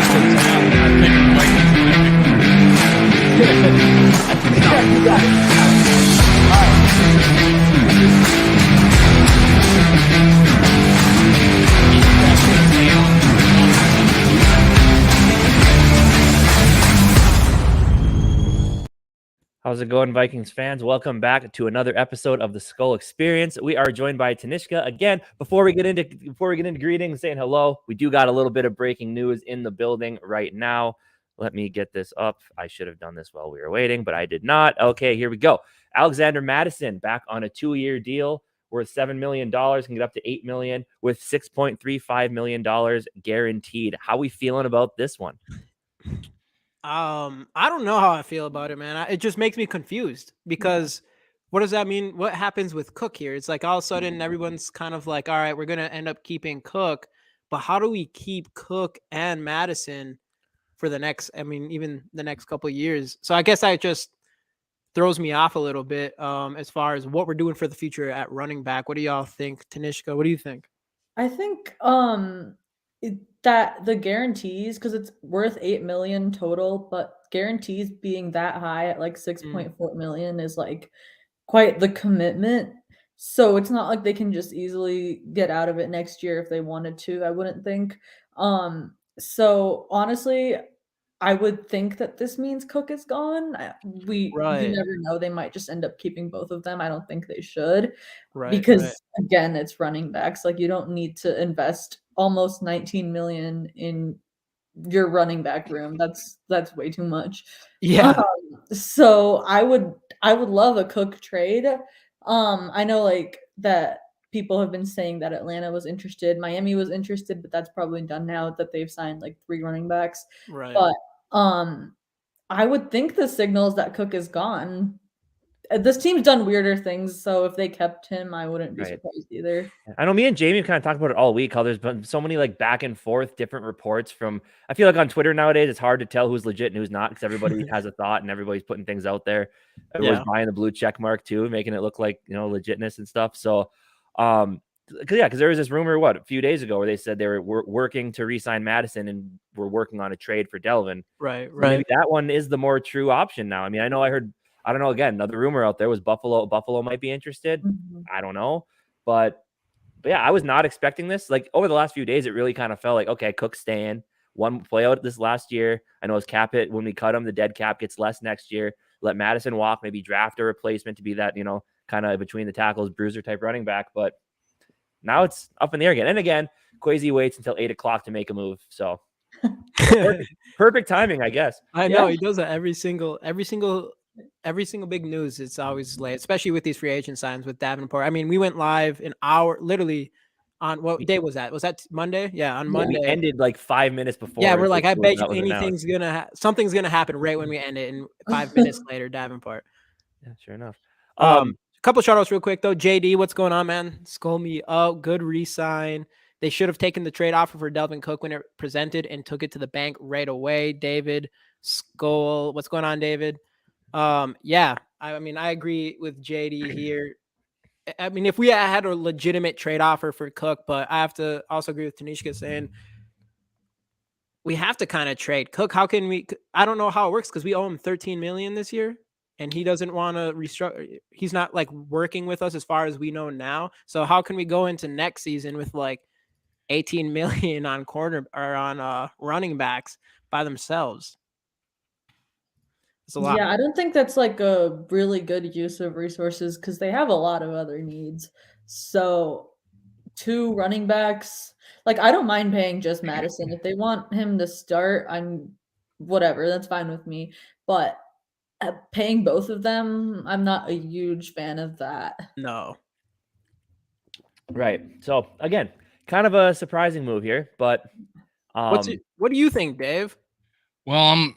just a tally. I'm picking the Vikings and I picked the Yeah, you got it. How's it going, Vikings fans? Welcome back to another episode of the Skol Experience. We are joined by Tanishka again. Before we get into greetings, saying hello, we do got a little bit of breaking news in the building right now. Let me get this up. I should have done this while we were waiting, but I did not. Okay, here we go. Alexander Mattison back on a 2-year deal worth $7 million, can get up to $8 million with $6.35 million guaranteed. How we feeling about this one? I don't know how I feel about it, man. It just makes me confused because what does that mean? What happens with Cook here? It's like all of a sudden everyone's kind of like, all right, we're going to end up keeping Cook, but how do we keep Cook and Mattison for the next, even the next couple of years? So I guess that just throws me off a little bit as far as what we're doing for the future at running back. What do y'all think? Tanishka, what do you think? I think that the guarantees, because it's worth $8 million total, but guarantees being that high at like $6.4 million is like quite the commitment. So it's not like they can just easily get out of it next year if they wanted to, I wouldn't think. So honestly, I would think that this means Cook is gone. You never know. They might just end up keeping both of them. I don't think they should. Because again, it's running backs. Like, you don't need to invest almost $19 million in your running back room. That's way too much. Yeah. So I would love a Cook trade. I know like that people have been saying that Atlanta was interested, Miami was interested, but that's probably done now that they've signed like 3 running backs. Right. But I would think the signals that Cook is gone. This team's done weirder things, so if they kept him, I wouldn't be surprised either. I know me and Jamie kind of talked about it all week, how there's been so many like back and forth different reports from, I feel like on Twitter nowadays, it's hard to tell who's legit and who's not because everybody has a thought and everybody's putting things out there. Everybody's buying the blue check mark too, making it look like, legitness and stuff. So, because there was this rumor, a few days ago where they said they were working to re-sign Mattison and were working on a trade for Dalvin. Right. So maybe that one is the more true option now. I mean, I know I don't know. Again, another rumor out there was Buffalo might be interested. Mm-hmm. I don't know. But yeah, I was not expecting this. Like over the last few days, it really kind of felt like, okay, Cook's staying. One play out this last year. I know his cap hit when we cut him, the dead cap gets less next year. Let Mattison walk, maybe draft a replacement to be that, kind of between the tackles, bruiser type running back. But now it's up in the air again. And again, Kwesi waits until 8:00 to make a move. So perfect timing, I guess. I know he does that every single big news. It's always late, especially with these free agent signs with Davenport. I mean, we went live literally on what day was that? Was that Monday? Yeah, on Monday. We ended like 5 minutes before. Yeah, we're like, I bet you something's gonna happen right when we end it, and 5 minutes later, Davenport. Yeah, sure enough. A couple shout outs real quick though. JD, what's going on, man? Skol me up. Good re-sign. They should have taken the trade offer for Dalvin Cook when it presented and took it to the bank right away. David Skol, what's going on, David? Yeah, I mean, I agree with JD here. I mean, if we had a legitimate trade offer for Cook, but I have to also agree with Tanishka saying we have to kind of trade Cook. How can we? I don't know how it works because we owe him $13 million this year, and he doesn't want to restructure. He's not like working with us as far as we know now. So how can we go into next season with like 18 million on running backs by themselves? It's a lot. Yeah, I don't think that's like a really good use of resources because they have a lot of other needs. So 2 running backs, like I don't mind paying just Mattison. If they want him to start, whatever, that's fine with me. But paying both of them, I'm not a huge fan of that. No. Right. So again, kind of a surprising move here, but what do you think, Dave? Well,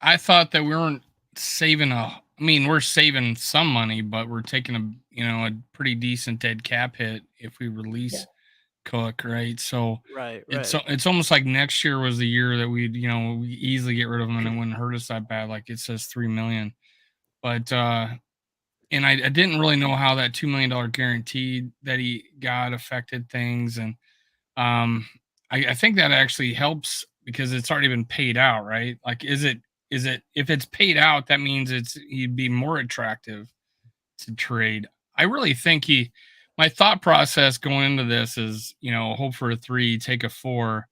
I thought that we weren't saving we're saving some money, but we're taking a pretty decent dead cap hit if we release Cook, right? So it's almost like next year was the year that we'd we easily get rid of him and it wouldn't hurt us that bad. Like it says $3 million, but and I didn't really know how that $2 million guarantee that he got affected things, and I think that actually helps because it's already been paid out, right? Like, is it if it's paid out, that means he'd be more attractive to trade. I really think my thought process going into this is, hope for a 3, take a 4.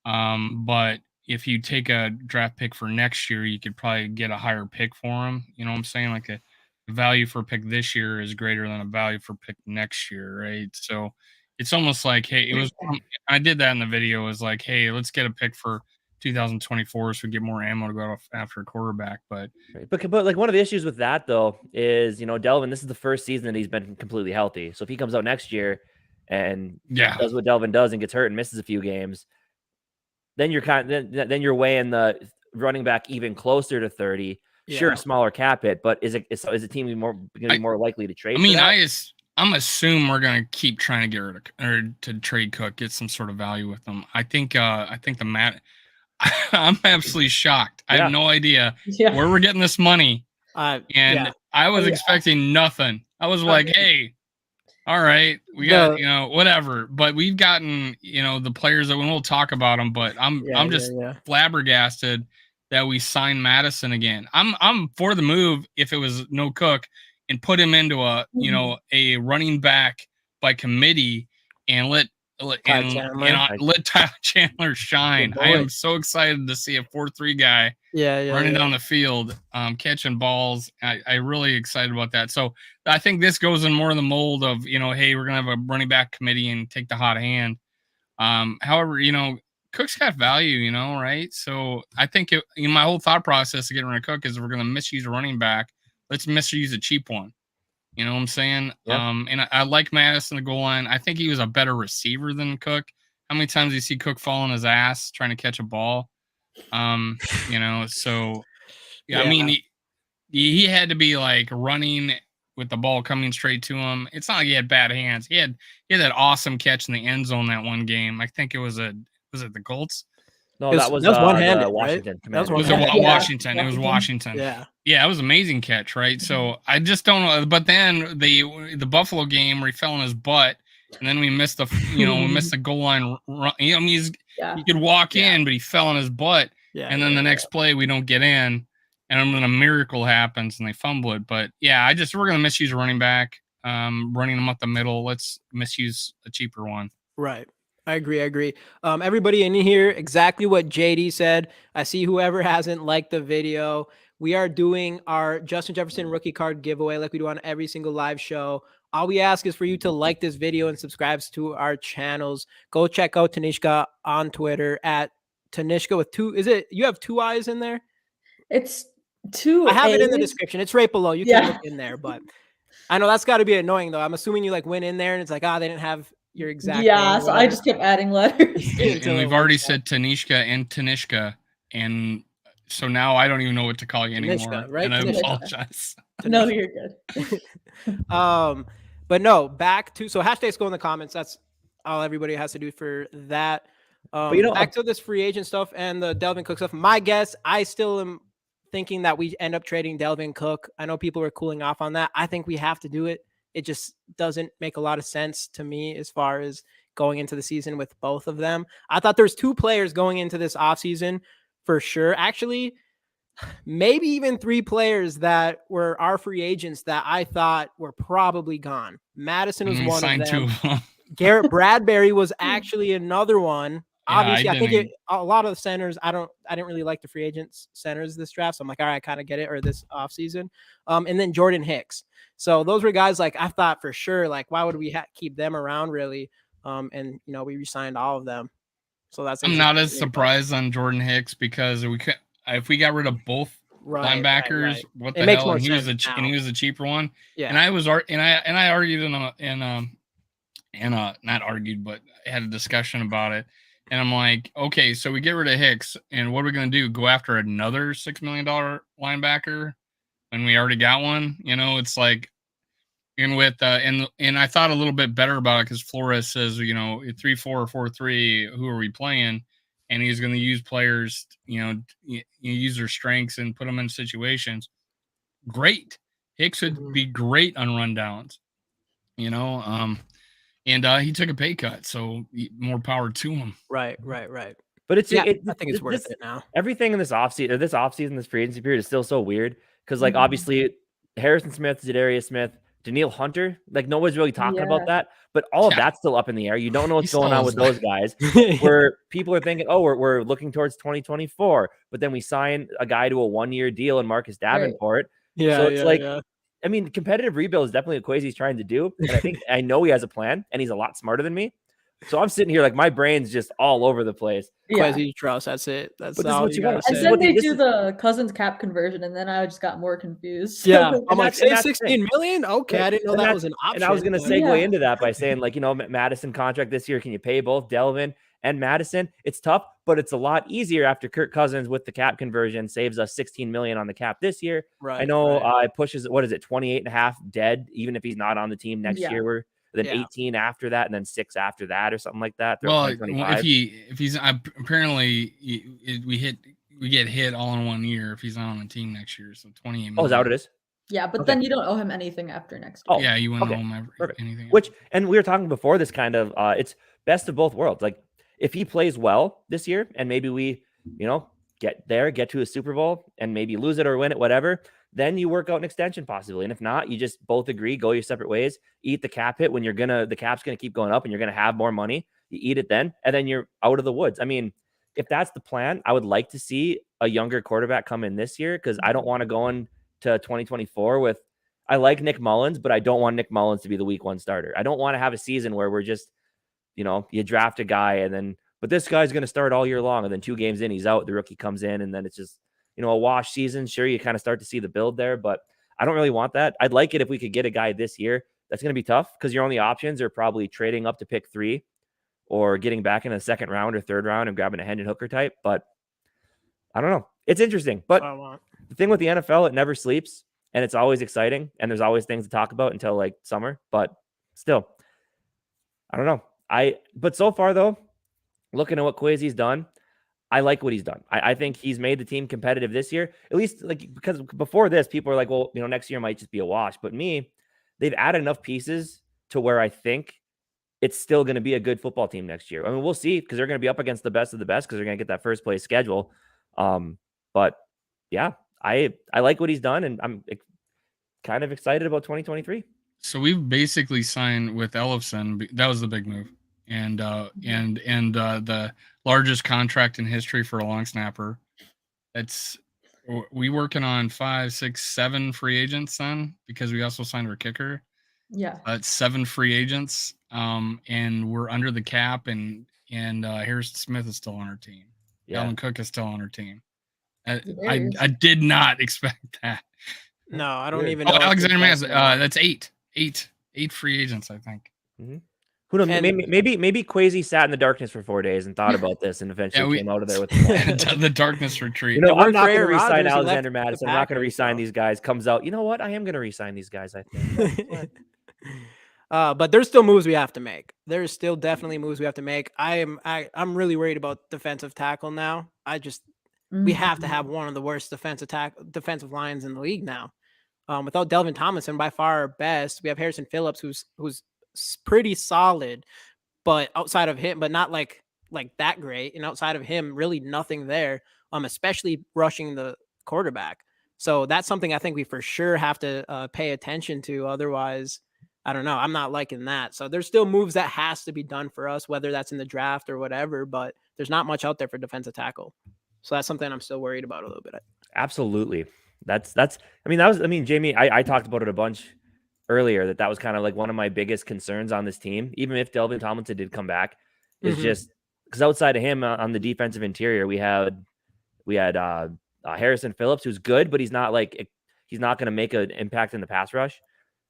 But if you take a draft pick for next year, you could probably get a higher pick for him. You know what I'm saying? Like the value for pick this year is greater than a value for pick next year, right? So it's almost like, hey, I did that in the video. It was like, hey, let's get a pick for 2024 so we get more ammo to go after a quarterback. But like one of the issues with that though is, Dalvin, this is the first season that he's been completely healthy. So if he comes out next year and does what Dalvin does and gets hurt and misses a few games, then you're then you're weighing the running back even closer to 30. Yeah. Sure, smaller cap hit, but is a team going to be more likely to trade? I mean, I'm assuming we're going to keep trying to get rid of or to trade Cook, get some sort of value with them. I think the I'm absolutely shocked. I have no idea where we're getting this money, and I was expecting nothing. I was like, hey. All right, we got whatever, but we've gotten the players that we'll talk about them. But I'm just flabbergasted that we signed Mattison again. I'm for the move if it was no Cook and put him into a a running back by committee and let Ty Chandler shine. I am so excited to see a 4-3 guy running down the field, catching balls. I really excited about that. So I think this goes in more in the mold of, hey, we're going to have a running back committee and take the hot hand. However, Cook's got value, right? So I think my whole thought process of getting rid of Cook is we're going to misuse a running back. Let's misuse a cheap one. You know what I'm saying? Yeah. And I like Mattison, the goal line. I think he was a better receiver than Cook. How many times do you see Cook fall on his ass trying to catch a ball? So I mean, he had to be like running with the ball coming straight to him. It's not like he had bad hands. He had that awesome catch in the end zone that one game. I think it was it the Colts? No, that was one-handed, Washington. Right? It was Washington. It was Washington. Yeah, it was an amazing catch, right? So I just don't know. But then the Buffalo game where he fell on his butt, and then we missed the goal line run. I mean, he could walk in, but he fell on his butt. And then the next play we don't get in, and then a miracle happens and they fumble it. But we're gonna misuse a running back, running them up the middle. Let's misuse a cheaper one. Right. I agree. Everybody in here, exactly what JD said. I see whoever hasn't liked the video. We are doing our Justin Jefferson rookie card giveaway like we do on every single live show. All we ask is for you to like this video and subscribe to our channels. Go check out Tanishka on Twitter at Tanishka with 2. Is it, you have 2 eyes in there? It's 2. I have it in the description. It's right below. You can look in there, but I know that's got to be annoying though. I'm assuming you went in there and it's like, they didn't have your exact name, so I just kept adding letters. and we've already said Tanishka, and so now I don't even know what to call you anymore. Right? And I apologize. No, you're good. But no, back to hashtag Skol in the comments. That's all everybody has to do for that. But back to this free agent stuff and the Dalvin Cook stuff. My guess, I still am thinking that we end up trading Dalvin Cook. I know people are cooling off on that. I think we have to do it. It just doesn't make a lot of sense to me as far as going into the season with both of them. I thought there's 2 players going into this offseason for sure. Actually, maybe even 3 players that were our free agents that I thought were probably gone. Mattison was one of them. 2 of them. Garrett Bradbury was actually another one. Obviously, I think a lot of the centers, I didn't really like the free agents centers this draft. So I'm like, all right, I kind of get it, or this offseason. And then Jordan Hicks. So those were guys like I thought for sure, like, why would we keep them around really? And we re-signed all of them. So I'm not as surprised on Jordan Hicks because if we got rid of both linebackers, what the hell? And he was a cheaper one. Yeah. And I argued not argued, but had a discussion about it. And I'm like, okay, so we get rid of Hicks, and what are we going to do? Go after another $6 million linebacker when we already got one? It's like, and with and I thought a little bit better about it because Flores says, 3-4 or 4-3, who are we playing? And he's going to use players, use their strengths and put them in situations. Great, Hicks would be great on rundowns, and he took a pay cut, so more power to him. Right. But it's I think it's worth it now. Everything in this offseason, this free agency period is still so weird because, like, Mhm. obviously Harrison Smith, Zadarius Smith, Daniil Hunter, like nobody's really talking about Yeah. that, but all of Yeah. that's still up in the air. You don't know what's He going on still with is. those guys. Where people are thinking, oh, we're looking towards 2024, but then we sign a guy to a 1-year deal in Marcus Davenport. So it's like, I mean, competitive rebuild is definitely what Kwesi's trying to do, and I know he has a plan, and he's a lot smarter than me. So I'm sitting here like my brain's just all over the place. Yeah. Kwesi trust. That's it. That's But this is all what you you gotta want. say. And is then what they this do is- the Cousins cap conversion, and then I just got more confused. Yeah, I'm And like, that's- and say that's the 16 million. Okay, I didn't know And that that's- was an option. And I was going to but- segue Yeah. into that by saying, like, Mattison contract this year. Can you pay both Dalvin and Mattison? It's tough, but it's a lot easier after Kirk Cousins with the cap conversion saves us 16 million on the cap this year. Right. I know it pushes, what is it, 28.5 dead, even if he's not on the team next Yeah. year. Then Yeah. 18 after that, and then 6 after that, or something like that. Well, 2025. if he's apparently we get hit all in 1 year if he's not on the team next year. So 28 million. Oh, is that what it is? Yeah, but Okay. then you don't owe him anything after next Oh, year. Yeah, you wouldn't okay. owe him Perfect. anything. And we were talking before this kind of, it's best of both worlds. Like if he plays well this year and maybe we, get to a Super Bowl and maybe lose it or win it, whatever, then you work out an extension possibly. And if not, you just both agree, go your separate ways, eat the cap hit when the cap's going to keep going up and you're going to have more money. You eat it then, and then you're out of the woods. I mean, if that's the plan, I would like to see a younger quarterback come in this year because I don't want to go into 2024 with, I like Nick Mullins, but I don't want Nick Mullins to be the week 1 starter. I don't want to have a season where we're just, you draft a guy but this guy's going to start all year long. And then 2 games in, he's out. The rookie comes in and then it's just, a wash season. Sure, you kind of start to see the build there, but I don't really want that. I'd like it if we could get a guy this year. That's going to be tough because your only options are probably trading up to pick 3 or getting back in a 2nd round or 3rd round and grabbing a Hendon Hooker type. But I don't know. It's interesting. But the thing with the NFL, it never sleeps. And it's always exciting. And there's always things to talk about until like summer. But still, I don't know. But so far, though, looking at what Kwesi's done, I like what he's done. I think he's made the team competitive this year, at least because before this, people are like, well, next year might just be a wash. But they've added enough pieces to where I think it's still going to be a good football team next year. I mean, we'll see because they're going to be up against the best of the best because they're going to get that first place schedule. But yeah, I like what he's done, and I'm kind of excited about 2023. So we've basically signed with Ellefson. That was the big move, and the largest contract in history for a long snapper. We working on 5, 6, 7 free agents then because we also signed our kicker. Yeah. It's 7 free agents, and we're under the cap, and Harrison Smith is still on our team. Yeah. Dalvin Cook is still on our team. I did not expect that. No, I don't even know. Alexander Mattison, that's 8 free agents, I think. Mm-hmm. Who knows? Maybe Kwesi sat in the darkness for 4 days and thought about this and eventually came out of there with the darkness retreat. I'm not going to re-sign Alexander Mattison. I'm not going to re-sign these guys. Comes out, you know what? I am going to re-sign these guys, I think. But there's still moves we have to make. There's still definitely moves we have to make. I'm really worried about defensive tackle now. We have to have one of the worst defensive lines in the league now. Without Dalvin Tomlinson, by far our best. We have Harrison Phillips, who's pretty solid, but outside of him, but not like that great. And outside of him, really nothing there. Especially rushing the quarterback. So that's something I think we for sure have to pay attention to. Otherwise, I don't know. I'm not liking that. So there's still moves that has to be done for us, whether that's in the draft or whatever. But there's not much out there for defensive tackle. So that's something I'm still worried about a little bit. Absolutely. Jamie, I talked about it a bunch earlier that was kind of like one of my biggest concerns on this team, even if Dalvin Tomlinson did come back, is just because outside of him on the defensive interior, we had Harrison Phillips, who's good, but he's not going to make an impact in the pass rush.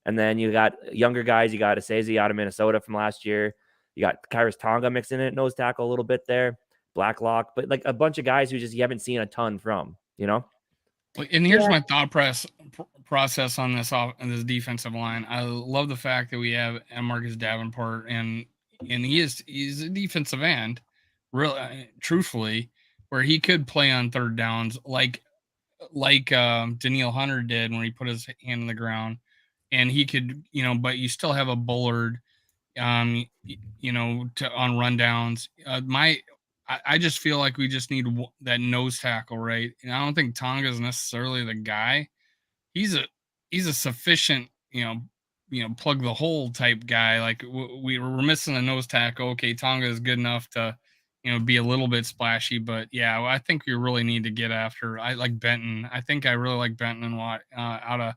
And then you got younger guys. You got Asezi out of Minnesota from last year. You got Kyrus Tonga mixing it, nose tackle a little bit there. Blacklock, but like a bunch of guys who just you haven't seen a ton from, And here's my thought process on this defensive line. I love the fact that we have Marcus Davenport, and he's a defensive end, really, truthfully, where he could play on third downs like Daniil Hunter did when he put his hand in the ground, and he could, but you still have a Bullard, on rundowns. I just feel like we just need that nose tackle, right? And I don't think Tonga is necessarily the guy. He's a sufficient, plug the hole type guy. Like we're missing a nose tackle. Okay, Tonga is good enough to, be a little bit splashy, but yeah, I think we really need to get after. I like Benton. I think I really like Benton and Watt out of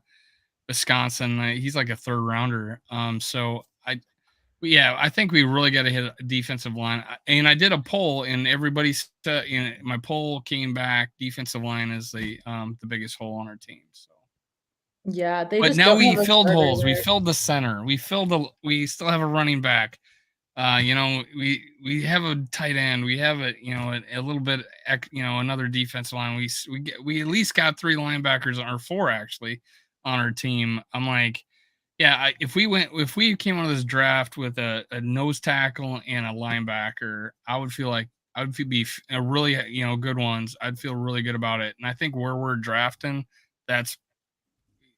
Wisconsin. He's like a third rounder. I think we really got to hit a defensive line. And I did a poll, and everybody said, my poll came back. Defensive line is the biggest hole on our team. So. Yeah, But now we filled holes. We filled the center. We still have a running back. We have a tight end. We have a little bit, another defensive line. We at least got 3 linebackers, or 4 actually, on our team. I'm like, yeah, if we came out of this draft with a nose tackle and a linebacker, I would be a really, good ones. I'd feel really good about it. And I think where we're drafting,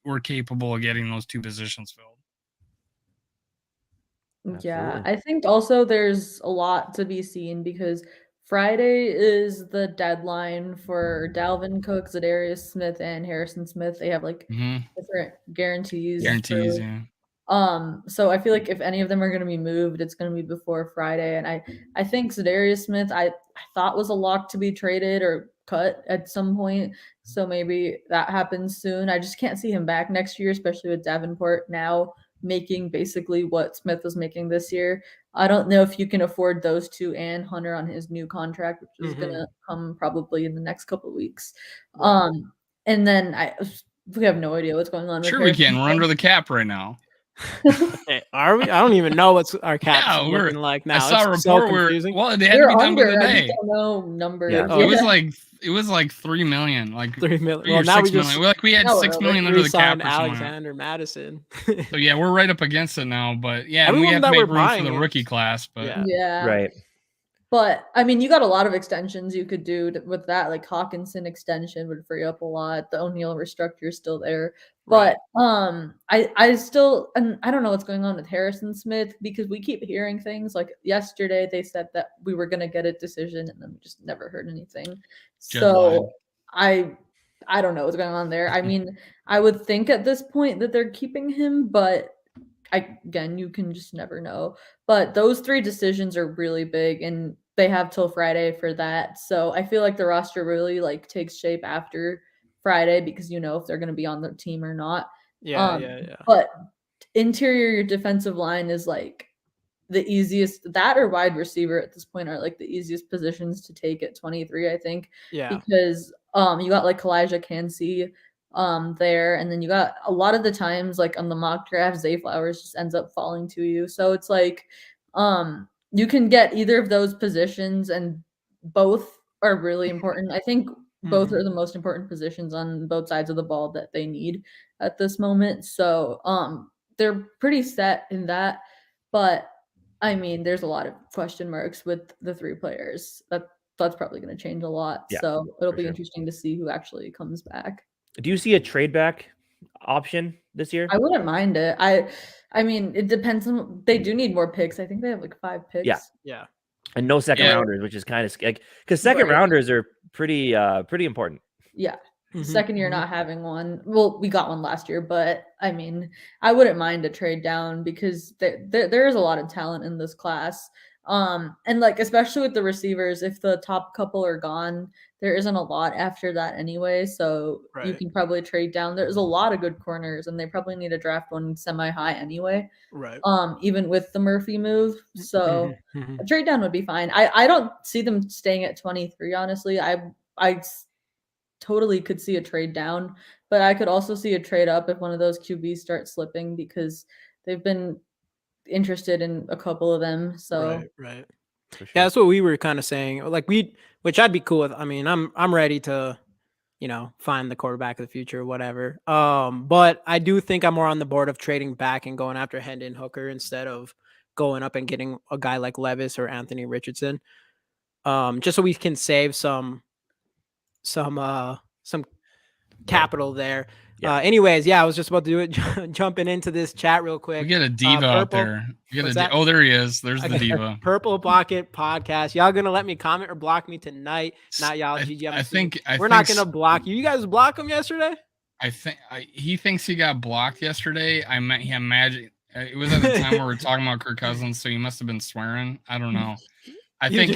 we're capable of getting those 2 positions filled. Yeah, Absolutely. I think also there's a lot to be seen because Friday is the deadline for Dalvin Cook, Zadarius Smith, and Harrison Smith. They have like different guarantees. Yeah. So I feel like if any of them are going to be moved, it's going to be before Friday. And I think Zadarius Smith, I thought was a lock to be traded or cut at some point. So maybe that happens soon. I just can't see him back next year, especially with Davenport now making basically what Smith was making this year. I don't know if you can afford those 2 and Hunter on his new contract, which is going to come probably in the next couple of weeks. Right. And then we have no idea what's going on. Sure, we can. We're under the cap right now. Hey, are we? I don't even know what's our cap looking like now. I saw a report where it had to be done by the day. I just don't know numbers. Yeah. It was like 3 million, like 3 million. 3 well, or now 6 million. We had 6 million under the cap. Alexander-Mattison. So yeah, we're right up against it now. But yeah, Everyone we have that to make we're room for buying the is- rookie class. But Yeah. Right. But I mean, you got a lot of extensions you could do with that. Like Hawkinson extension would free up a lot. The O'Neal restructure is still there. But I still, and I don't know what's going on with Harrison Smith because we keep hearing things like yesterday they said that we were going to get a decision and then we just never heard anything. So I don't know what's going on there. I mean, I would think at this point that they're keeping him, but again, you can just never know. But those 3 decisions are really big and they have till Friday for that. So I feel like the roster really like takes shape after Friday because you know if they're going to be on the team or not. Yeah. But interior defensive line is like the easiest. That or wide receiver at this point are like the easiest positions to take at 23, I think. Yeah. Because you got like Elijah Cansey there, and then you got a lot of the times like on the mock draft, Zay Flowers just ends up falling to you. So it's like you can get either of those positions, and both are really important. I think both are the most important positions on both sides of the ball that they need at this moment. So they're pretty set in that. But I mean, there's a lot of question marks with the 3 players. That's probably going to change a lot. Yeah, so it'll be sure. interesting to see who actually comes back. Do you see a trade back option this year? I wouldn't mind it. I mean, it depends on. They do need more picks. I think they have like 5 picks. Yeah. And no second rounders, which is kind of like because second rounders are pretty important. Yeah. Second year not having one. Well, we got one last year, but I mean, I wouldn't mind a trade down because there is a lot of talent in this class. And like especially with the receivers, if the top couple are gone, there isn't a lot after that anyway. So you can probably trade down. There's a lot of good corners, and they probably need to draft one semi-high anyway. Right. Even with the Murphy move. So a trade down would be fine. I don't see them staying at 23, honestly. I totally could see a trade down, but I could also see a trade up if one of those QBs start slipping because they've been interested in a couple of them. So right. For sure. Yeah, that's what we were kind of saying. Like which I'd be cool with. I mean, I'm ready to, find the quarterback of the future or whatever. But I do think I'm more on the board of trading back and going after Hendon Hooker instead of going up and getting a guy like Levis or Anthony Richardson. Just so we can save some capital there. Yeah. Anyways, I was just about to do it. Jumping into this chat real quick. We get a diva out there. Oh, there he is. There's the diva. Purple Pocket Podcast. Y'all gonna let me comment or block me tonight? Not y'all. GG. We're not gonna block you. You guys block him yesterday? I think he thinks he got blocked yesterday. I imagine it was at the time where we were talking about Kirk Cousins, so he must have been swearing. I don't know. I think you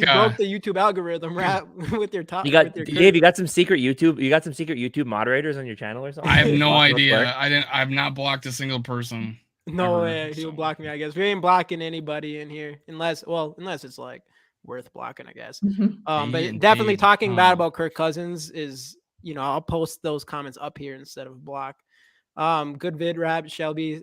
broke the YouTube algorithm with your top. Dave, you got some secret YouTube. You got some secret YouTube moderators on your channel or something? I have no idea. I've not blocked a single person. No way. He'll block me, I guess. We ain't blocking anybody in here unless it's like worth blocking, I guess. But definitely talking bad about Kirk Cousins is, I'll post those comments up here instead of block. Good vid rap. Shelby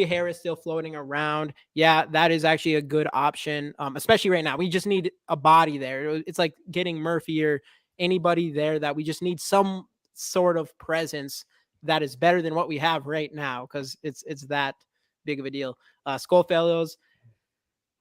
Harris still floating around. Yeah, that is actually a good option. Especially right now. We just need a body there. It's like getting Murphy or anybody there that we just need some sort of presence that is better than what we have right now, because it's that big of a deal. Skol Fellows.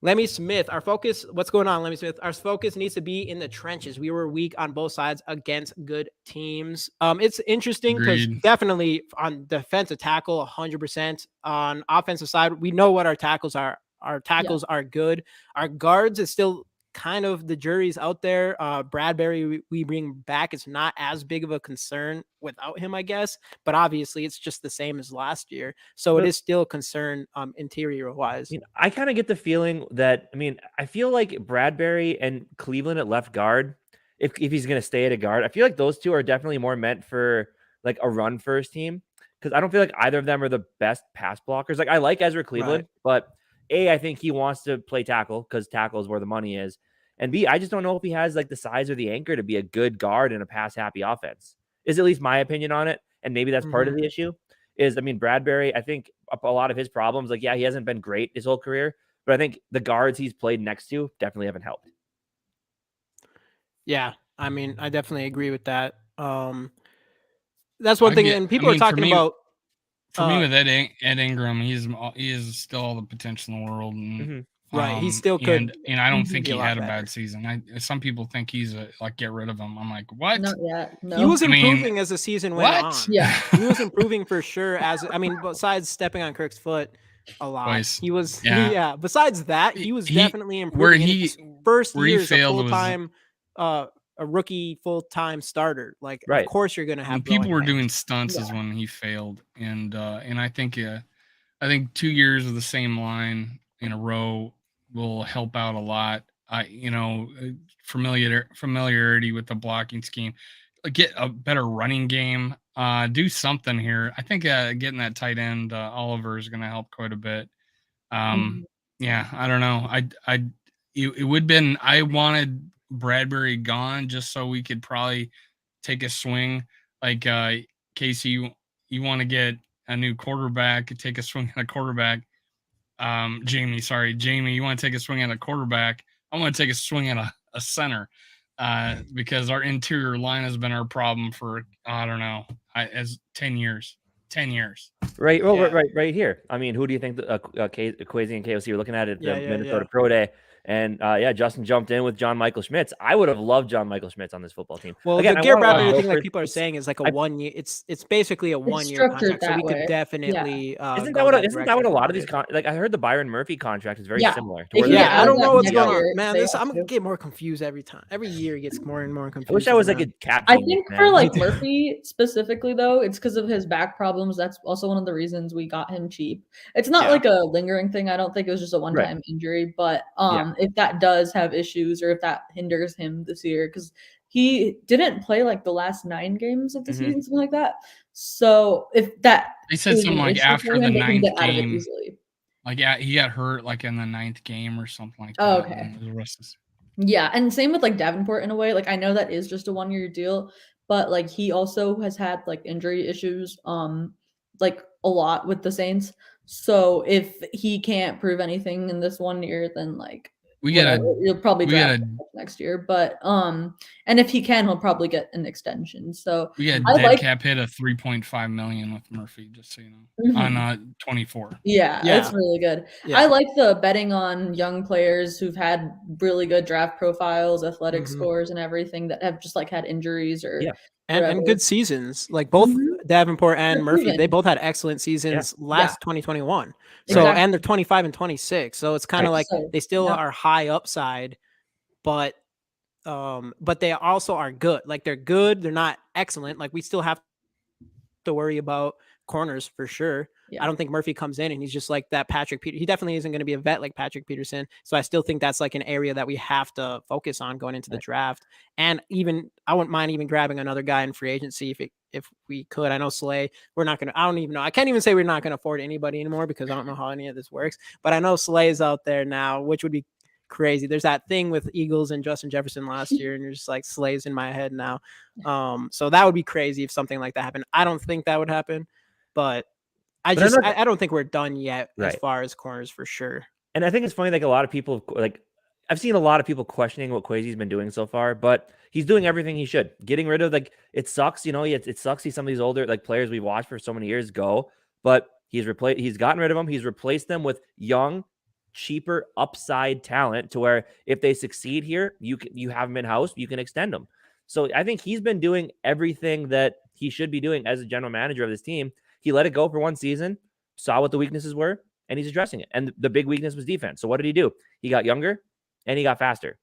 Lemmy Smith, our focus, what's going on, Lemmy Smith? Our focus needs to be in the trenches. We were weak on both sides against good teams. It's interesting because definitely on defensive tackle, 100%. On offensive side, we know what our tackles are. Our tackles are good. Our guards is still kind of, the jury's out there. Bradbury, we bring back. It's not as big of a concern without him, I guess. But obviously, it's just the same as last year. So it is still a concern interior-wise. I kind of get the feeling that, I feel like Bradbury and Cleveland at left guard, if he's going to stay at a guard, I feel like those two are definitely more meant for like a run-first team, because I don't feel like either of them are the best pass blockers. Like, I like Ezra Cleveland, but I think he wants to play tackle because tackle is where the money is. And B, I just don't know if he has like the size or the anchor to be a good guard in a pass-happy offense. Is at least my opinion on it. And maybe that's part of the issue. Bradbury, I think a lot of his problems, like, he hasn't been great his whole career, but I think the guards he's played next to definitely haven't helped. Yeah, I definitely agree with that. That's one thing. And people are talking about. For me, with Ed Ingram, he is still all the potential in the world, and he still could. And I don't think he had a bad season. Some people think he's get rid of him. I'm like, what? Not yet. No. He was improving as the season went on. Yeah, he was improving for sure. Besides stepping on Kirk's foot a lot, twice. He was. Yeah. Besides that, he was definitely improving. First year as a full-time, a rookie full-time starter. Like, of course you're gonna have. People were doing stunts is when he failed, and I think 2 years of the same line in a row will help out a lot. Familiarity with the blocking scheme, get a better running game, do something here. I think getting that tight end Oliver is going to help quite a bit. Yeah, I don't know. It would have been, I wanted Bradbury gone just so we could probably take a swing. Like, Casey, you want to get a new quarterback, take a swing at a quarterback. Jamie, you want to take a swing at a quarterback. I want to take a swing at a center, because our interior line has been our problem for, I don't know, 10 years. 10 years. Right. Well, right here. Who do you think Kwesi and KOC were looking at the Minnesota Pro Day? And Justin jumped in with John Michael Schmitz. I would have loved John Michael Schmitz on this football team. Well, again, the Garrett Bradbury thing, like people are saying, is like a 1 year. It's basically a 1 year contract. So we could definitely. Isn't that what a lot of these like I heard the Byron Murphy contract is very similar. To I don't know what's going on, man. I'm getting more confused every time. Every year it gets more and more confused. I wish I was like a cat. I think for like Murphy specifically though, it's because of his back problems. That's also one of the reasons we got him cheap. It's not like a lingering thing. I don't think it was just a one-time injury, but if that does have issues or if that hinders him this year, because he didn't play like the last 9 games of the season, something like that. So if that, they said something like after the 9th game, like he got hurt like in the 9th game or something like that. Oh, okay. Yeah, and same with like Davenport in a way. Like I know that is just a 1 year deal, but like he also has had like injury issues, like a lot with the Saints. So if he can't prove anything in this 1 year, then like you'll probably draft next year. But and if he can, he'll probably get an extension. So we had dead cap hit of $3.5 million with Murphy, just so you know, on 24. Yeah, it's really good. Yeah. I like the betting on young players who've had really good draft profiles, athletic scores, and everything that have just like had injuries or and forever. good seasons. Like both Davenport and They're Murphy, they proven. both had excellent seasons last 2021. So Exactly. and they're 25 and 26. So it's kind of like So, they still yeah. are high upside, but they also are good. Like they're good, they're not excellent. Like we still have to worry about corners for sure. Yeah. I don't think Murphy comes in and he's just like that Patrick Peter. He definitely isn't going to be a vet like Patrick Peterson. So I still think that's like an area that we have to focus on going into the draft. And even I wouldn't mind even grabbing another guy in free agency if we could. I know Slay, we're not going to, I don't even know. I can't even say we're not going to afford anybody anymore because I don't know how any of this works. But I know Slay is out there now, which would be crazy. There's that thing with Eagles and Justin Jefferson last year, and you're just like Slay's in my head now. So that would be crazy if something like that happened. I don't think that would happen, but I don't think we're done yet as far as corners for sure. And I think it's funny, like a lot of people, like I've seen a lot of people questioning what Kwesi's been doing so far, but he's doing everything he should. Getting rid of, like, it sucks, you know, it sucks see some of these older like players we've watched for so many years go, but he's gotten rid of them. He's replaced them with young, cheaper upside talent to where if they succeed here, you have them in house, you can extend them. So I think he's been doing everything that he should be doing as a general manager of this team. He let it go for one season, saw what the weaknesses were, and he's addressing it. And the big weakness was defense. So what did he do? He got younger and he got faster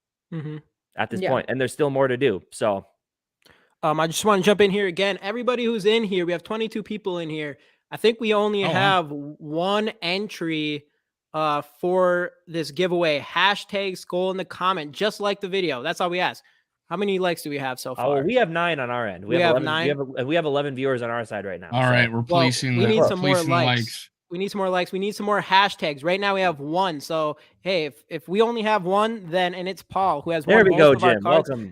at this point. And there's still more to do. So I just want to jump in here again. Everybody who's in here, we have 22 people in here. I think we only have one entry for this giveaway. Hashtag Skol in the comment, just like the video. That's all we ask. How many likes do we have so far? Oh, we have 9 on our end. We have 11, 9. We have 11 viewers on our side right now. All right, we're policing. We need some more likes. We need some more likes. We need some more hashtags. Right now we have 1. So hey, if we only have 1, then and it's Paul who has 1. There we go, Jim.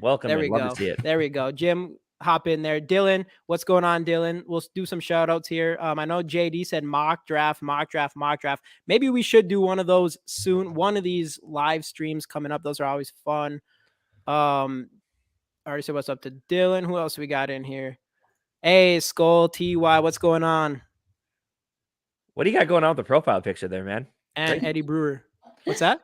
Welcome. There we go. Love to see it. There we go, Jim. Hop in there. Dylan, what's going on, Dylan? We'll do some shout outs here. I know JD said mock draft. Maybe we should do one of those soon. One of these live streams coming up. Those are always fun. I already said what's up to Dylan. Who else we got in here? Hey, Skol, TY, what's going on? What do you got going on with the profile picture there, man? And Eddie Brewer. What's that?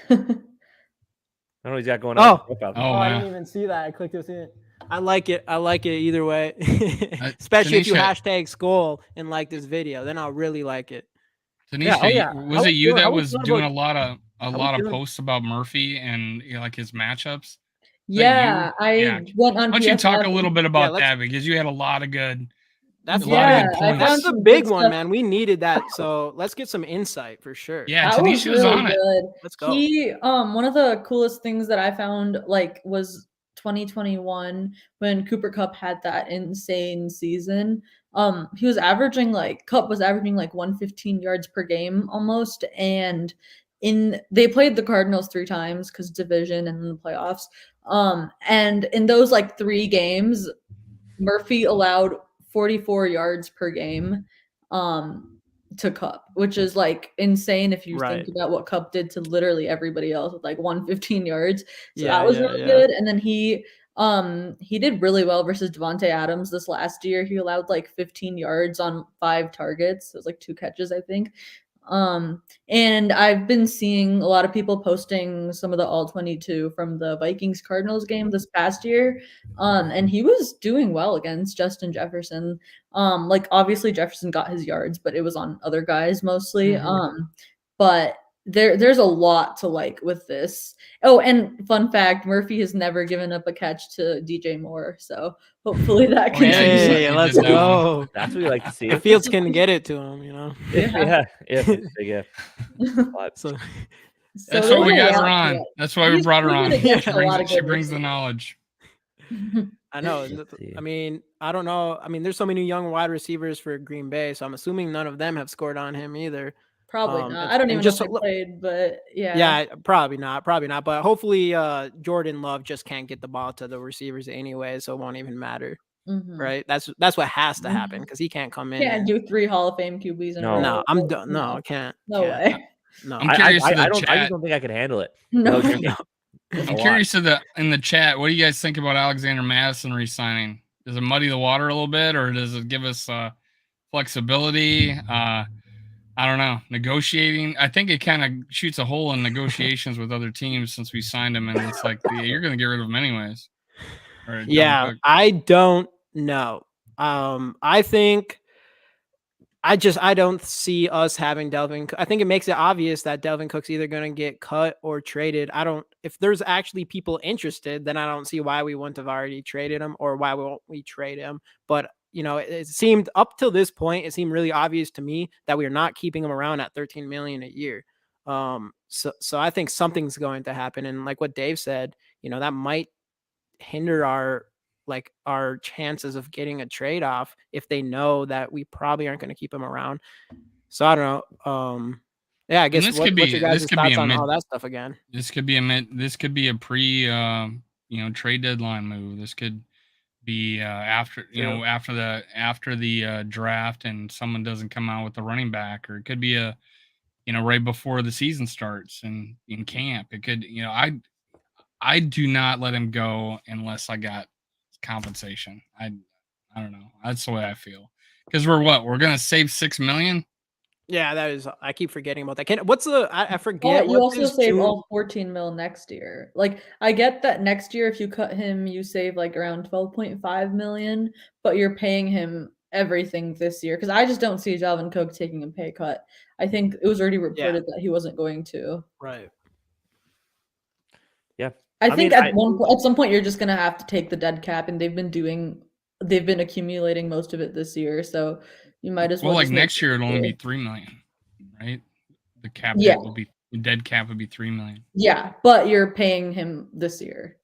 I don't know what he's got going on. With the profile I didn't even see that. I clicked it. I like it. either way. Especially if you hashtag Skol and like this video, then I'll really like it. Tanisha, was it you that was doing a lot of posts about Murphy and like his matchups? Yeah, I went on. Why don't you talk a little bit about that, because you had a lot of good. That's the big one, man. We needed that, so let's get some insight for sure. Yeah, Tanisha was on it. Let's go. One of the coolest things that I found was 2021 when Cooper Kupp had that insane season. He was averaging Kupp was averaging 115 yards per game almost, and they played the Cardinals 3 times because division and the playoffs. And in those 3 games, Murphy allowed 44 yards per game to Kupp, which is insane if you think about what Kupp did to literally everybody else with 115 yards. So that was really good. And then he did really well versus Devontae Adams this last year. He allowed 15 yards on 5 targets. It was 2 catches, I think. And I've been seeing a lot of people posting some of the all 22 from the Vikings Cardinals game this past year. And he was doing well against Justin Jefferson. Obviously Jefferson got his yards, but it was on other guys mostly. But there's a lot to like with this. Oh, and fun fact, Murphy has never given up a catch to DJ Moore. So hopefully that can Hey, let's go. That's what we like to see. If Fields can get it to him, Yeah. So that's why we got her on. That's why we brought her on. She brings the knowledge. I know. I mean, I don't know. I mean, there's so many young wide receivers for Green Bay, so I'm assuming none of them have scored on him either. Probably not. I don't even know if they played, but yeah. Yeah, probably not. But hopefully Jordan Love just can't get the ball to the receivers anyway, so it won't even matter. Right? That's what has to happen because he can't come in. Can't do 3 Hall of Fame QBs in a row. No, I'm done. No, I can't. No way. No, I just don't think I could handle it. No. I'm curious in the chat, what do you guys think about Alexander Mattison re-signing? Does it muddy the water a little bit, or does it give us flexibility? I don't know. Negotiating. I think it kind of shoots a hole in negotiations with other teams since we signed him, and it's you're going to get rid of him anyways. Yeah, I don't No. I don't see us having Dalvin. I think it makes it obvious that Dalvin Cook's either going to get cut or traded. If there's actually people interested, then I don't see why we wouldn't have already traded him or why won't we trade him. But, it seemed up till this point, it seemed really obvious to me that we are not keeping him around at $13 million a year. So I think something's going to happen. And like what Dave said, that might hinder our chances of getting a trade off if they know that we probably aren't going to keep him around. So I don't know. Yeah, I guess what's your guys' thoughts on all that stuff again? This could be a pre trade deadline move. This could be after the draft and someone doesn't come out with the running back, or it could be right before the season starts and in camp. It could, I do not let him go unless I got compensation. I don't know. That's the way I feel. Because we're gonna save $6 million. Yeah, that is. I keep forgetting about that. I forget. You also save all 14 mil next year. Like, I get that next year, if you cut him, you save like around 12.5 million, but you're paying him everything this year. Because I just don't see Dalvin Cook taking a pay cut. I think it was already reported that he wasn't going to. Right. Yeah. I think at some point you're just gonna have to take the dead cap, and they've been accumulating most of it this year, so you might as well. Well, like next year it'll only be 3 million, right? The cap dead cap would be 3 million. Yeah, but you're paying him this year,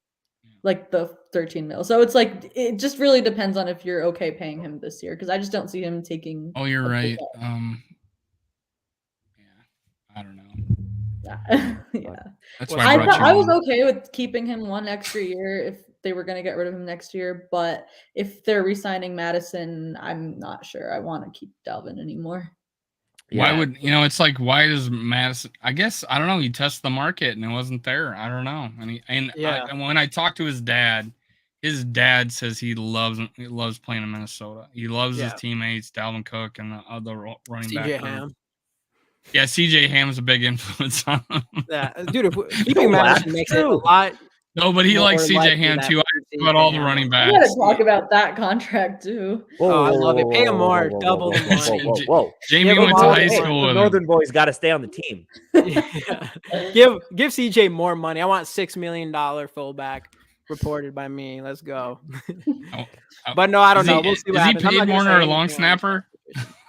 like the 13 mil. So it's like it just really depends on if you're okay paying him this year, because I just don't see him taking. Oh, you're right. I don't know. Yeah. That's why I was okay with keeping him one extra year if they were going to get rid of him next year. But if they're re-signing Mattison, I'm not sure I want to keep Dalvin anymore. Why would it's like, why does Mattison? I guess I don't know. He tested the market and it wasn't there. I don't know. And when I talked to his dad says he loves playing in Minnesota. He loves his teammates, Dalvin Cook and the other running back. CJ Ham. Yeah, CJ Ham is a big influence on him. Yeah, dude, keeping Mattison makes it a lot. No, but he likes CJ Ham too. I about all the running backs. We gotta talk about that contract too. I love it. Pay him more, double the money. Whoa. Jamie went to high school with him. Northern boys got to stay on the team. Give CJ more money. I want $6 million fullback. Reported by me. Let's go. But no, I don't know. We'll see what happens. Is he paid more than a long snapper?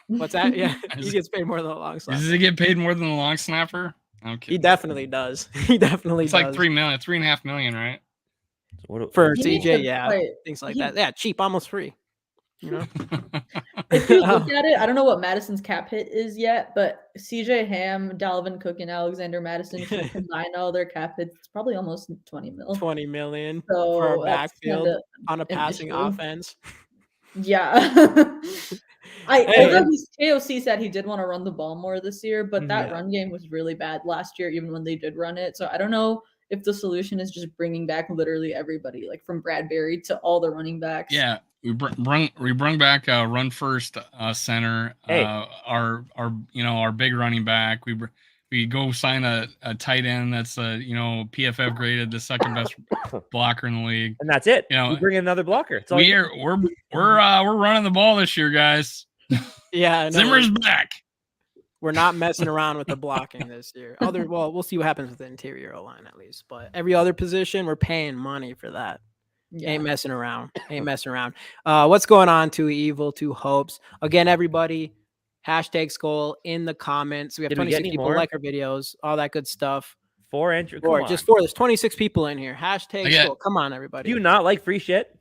What's that? Yeah, he gets paid more than a long snapper. Does he get paid more than a long snapper? Okay. He definitely does. It's like 3 million, 3.5 million, right? For CJ, yeah, things like that. Yeah, cheap, almost free. If you look at it, I don't know what Madison's cap hit is yet, but CJ Ham, Dalvin Cook, and Alexander Mattison should combine all their cap hits. It's probably almost 20 mil. 20 million so for a backfield on a passing offense. Yeah. KOC said he did want to run the ball more this year, but that run game was really bad last year, even when they did run it. So I don't know if the solution is just bringing back literally everybody, like from Bradbury to all the running backs. Yeah, we bring back a run first center. Our big running back. We go sign a tight end that's PFF graded the second best blocker in the league, and that's it. We bring in another blocker. We're running the ball this year, guys. Yeah, Zimmer's back. We're not messing around with the blocking this year. We'll see what happens with the interior line at least. But every other position, we're paying money for that. Yeah. Ain't messing around. What's going on? To Evil, to Hopes. Again, everybody. Hashtag Skol in the comments. We have 26 people who like our videos, all that good stuff. 4 entry. Just 4. There's 26 people in here. Hashtag Skol. Come on, everybody. Do you not like free shit?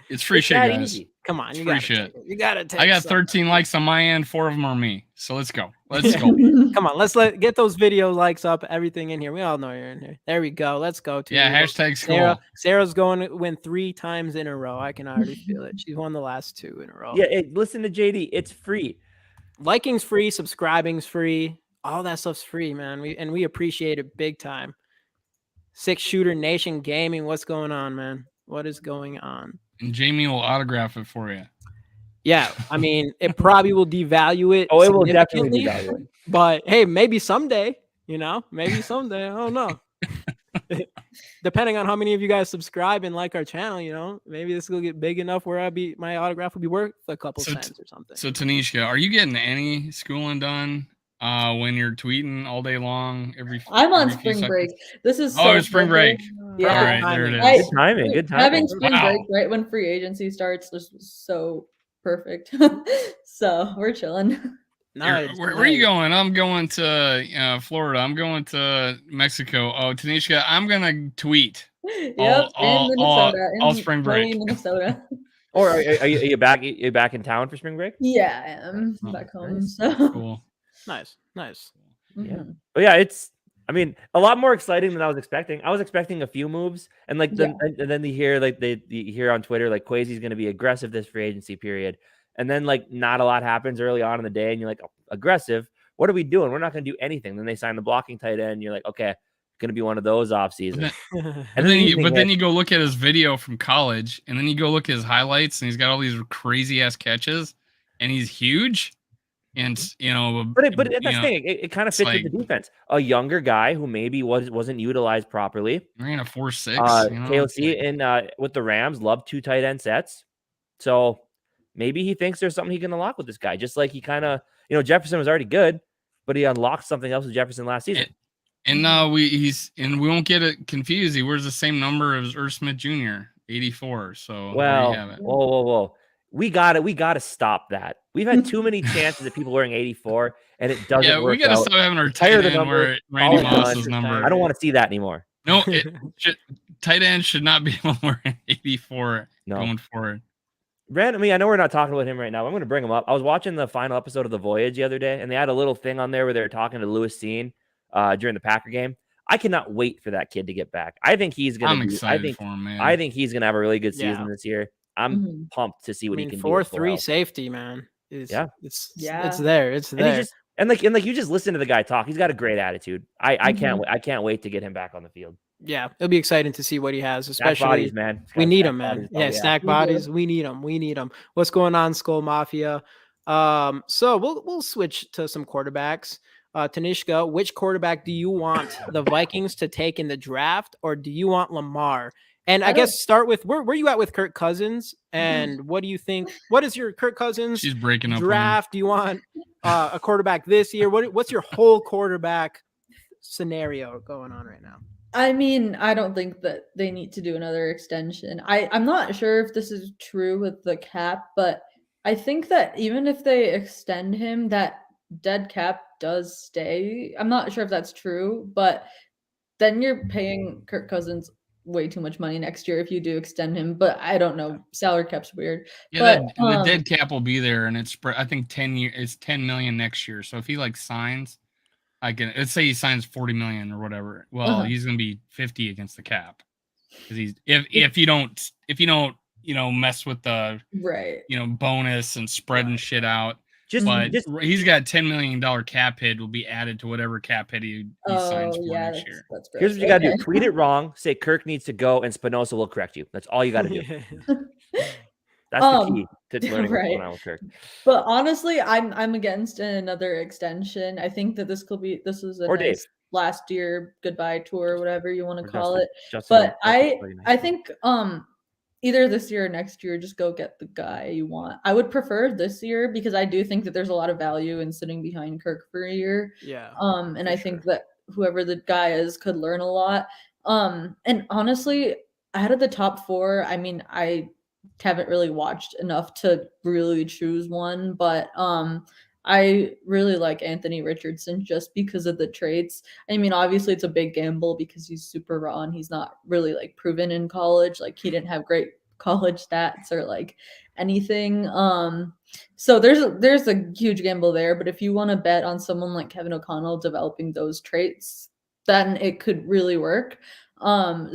It's free shit, guys. Easy. Come on, you got shit. You got to take. I got 13 likes on my end. 4 of them are me. So let's go. Come on, let's get those video likes up. Everything in here. We all know you're in here. There we go. Let's go. Hashtag Skol. Sarah's going to win 3 times in a row. I can already feel it. She's won the last 2 in a row. Yeah, listen to JD. It's free. Liking's free. Subscribing's free. All that stuff's free, man. We appreciate it big time. 6 Shooter Nation Gaming. What's going on, man? What is going on? And Jamie will autograph it for you. Yeah, I mean, it probably will devalue it. Oh, it will definitely devalue it. But hey, maybe someday, maybe someday. I don't know. depending on how many of you guys subscribe and like our channel, maybe this will get big enough where my autograph will be worth a couple cents or something. So Tanishka, are you getting any schooling done when you're tweeting all day long? I'm on every few spring break. seconds? This is Oh, it's spring break. Yeah. All right, there it is. Good timing. Good timing. Having spring Wow. break right when free agency starts is so perfect. So we're chilling. Nice. Where are you going? I'm going to Florida. I'm going to Mexico. Oh, Tanishka, I'm gonna tweet. Yep, in Minnesota. All spring break. Minnesota. Or are you back? Are you back in town for spring break? Yeah, I am back home. Nice. So Cool. Nice. Yeah. But yeah, it's a lot more exciting than I was expecting. I was expecting a few moves, and then you hear you hear on Twitter Kwesi's going to be aggressive this free agency period, and then not a lot happens early on in the day, and you're like, oh, aggressive? What are we doing? We're not going to do anything. Then they sign the blocking tight end. You're like, okay, going to be one of those off seasons. And then you go look at his video from college, and then you go look at his highlights, and he's got all these crazy ass catches, and he's huge. And but that's the thing. It kind of fits with the defense. A younger guy who maybe wasn't utilized properly. Ran a 4.6. KOC in with the Rams love 2 tight end sets, so maybe he thinks there's something he can unlock with this guy. Just like he kind of Jefferson was already good, but he unlocked something else with Jefferson last season. And we won't get it confused. He wears the same number as Irv Smith Jr. 84. So there you have it. Whoa. We gotta stop that. We've had too many chances of people wearing 84, and it doesn't work. Yeah, we gotta stop having our tight end wear Randy Moss's number. I don't want to see that anymore. No, tight end should not be wearing 84 going forward. Randomly, I know we're not talking about him right now. But I'm going to bring him up. I was watching the final episode of The Voyage the other day, and they had a little thing on there where they were talking to Louis Sean during the Packer game. I cannot wait for that kid to get back. I think he's going to. I'm excited for him, man. I think he's going to have a really good season this year. I'm pumped to see what he can do. 4-3 safety, man. It's there. It's there. And you just listen to the guy talk. He's got a great attitude. I can't wait to get him back on the field. Yeah, it'll be exciting to see what he has, especially stack bodies, man. We need him, man. Stack bodies. We need him. What's going on, Skol Mafia? So we'll switch to some quarterbacks. Tanishka, which quarterback do you want the Vikings to take in the draft, or do you want Lamar? And I guess start with where you at with Kirk Cousins, and what do you think? What is your Kirk Cousins She's breaking up draft? Do you want a quarterback this year? What's your whole quarterback scenario going on right now? I mean, I don't think that they need to do another extension. I'm not sure if this is true with the cap, but I think that even if they extend him, that dead cap does stay. I'm not sure if that's true, but then you're paying Kirk Cousins way too much money next year if you do extend him. But I don't know. Salary cap's weird. Yeah, the dead cap will be there, and it's I think 10 years. It's 10 million next year. So if he signs, let's say he signs 40 million or whatever. Well, he's gonna be 50 against the cap because if you don't mess with the bonus and spreading shit out. But he's got $10 million cap hit will be added to whatever cap hit he signs for next year. That's Here's what you got to do. Tweet it wrong. Say Kirk needs to go, and Spinoza will correct you. That's all you got to do. That's the key to learning what's going on with Kirk. But honestly, I'm against another extension. I think that this was a nice last year goodbye tour, whatever you want to call it. But I think either this year or next year, just go get the guy you want. I would prefer this year because I do think that there's a lot of value in sitting behind Kirk for a year. Yeah. And I think that whoever the guy is could learn a lot. And honestly, out of the top 4, I mean, I haven't really watched enough to really choose one, but I really like Anthony Richardson just because of the traits. I mean, obviously it's a big gamble because he's super raw and he's not really proven in college. He didn't have great college stats or anything. So there's a huge gamble there. But if you want to bet on someone like Kevin O'Connell developing those traits, then it could really work.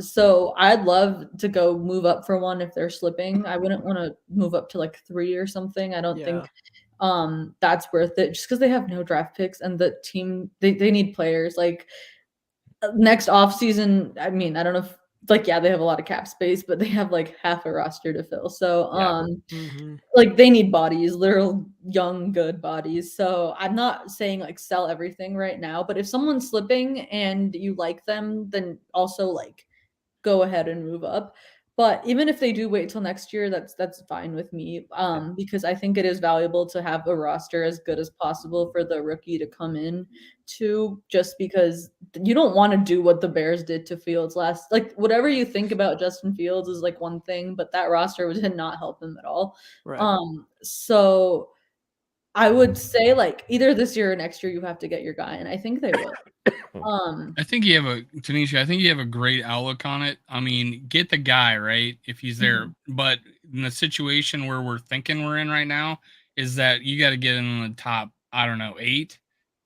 So I'd love to go move up for one if they're slipping. I wouldn't want to move up to 3 or something. I don't think that's worth it just because they have no draft picks and the team they need players next offseason. I mean, I don't know if they have a lot of cap space, but they have half a roster to fill. So they need bodies, literal young good bodies. So I'm not saying sell everything right now, but if someone's slipping and you like them, then also go ahead and move up. But even if they do wait till next year, that's fine with me. Because I think it is valuable to have a roster as good as possible for the rookie to come in to, just because you don't want to do what the Bears did to Fields last. Like, whatever you think about Justin Fields is like one thing, but that roster did not help him at all. Right. So I would say like either this year or next year you have to get your guy, and I think they will. I think you have Tanisha, I think you have a great outlook on it. I mean, get the guy, right? If he's there. But in the situation where we're thinking we're in right now, is that you got to get in the top, I don't know, 8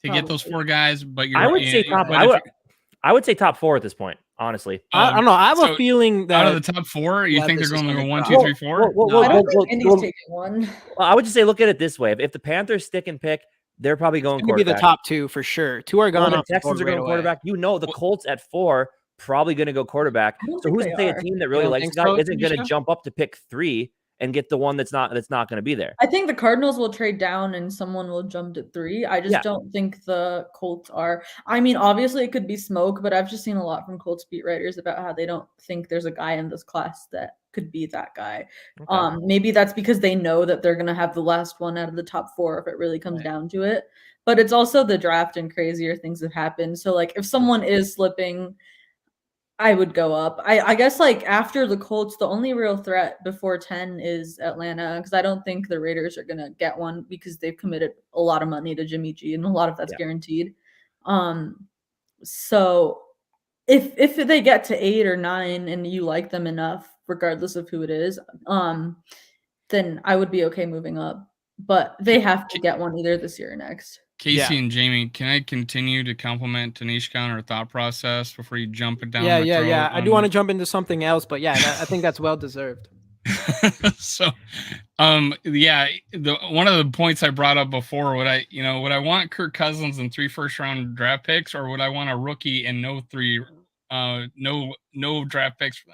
to get those 4 guys. But you're I would say top. I would say top 4 at this point, honestly. I don't know. I have a feeling that out of the top 4, you think they're going to go 1, 2, 3, 4? I don't think Indy's taking one. Well, I would just say look at it this way: if the Panthers stick and pick, they're probably going to be the top 2 for sure. 2 are gone. The Texans are going quarterback. You know, the Colts at 4 probably going to go quarterback. So who's to say a team that really likes the guy isn't going to jump up to pick 3 and get the one that's not going to be there? I think the Cardinals will trade down and someone will jump to 3. I just don't think the Colts are. I mean, obviously it could be smoke, but I've just seen a lot from Colts beat writers about how they don't think there's a guy in this class that could be that guy. Okay. Maybe that's because they know that they're going to have the last one out of the top 4 if it really comes down to it. But it's also the draft and crazier things have happened. So like if someone is slipping, I would go up. I guess like after the Colts, the only real threat before 10 is Atlanta, because I don't think the Raiders are going to get one because they've committed a lot of money to Jimmy G and a lot of that's guaranteed. So if they get to 8 or 9 and you like them enough, regardless of who it is, then I would be okay moving up. But they have to get one either this year or next. Casey and Jamie, can I continue to compliment Tanishka on her thought process before you jump it down? Yeah. I do want to jump into something else, but I think that's well deserved. So, one of the points I brought up before, would I want Kirk Cousins and 3 first-round draft picks, or would I want a rookie and no draft picks,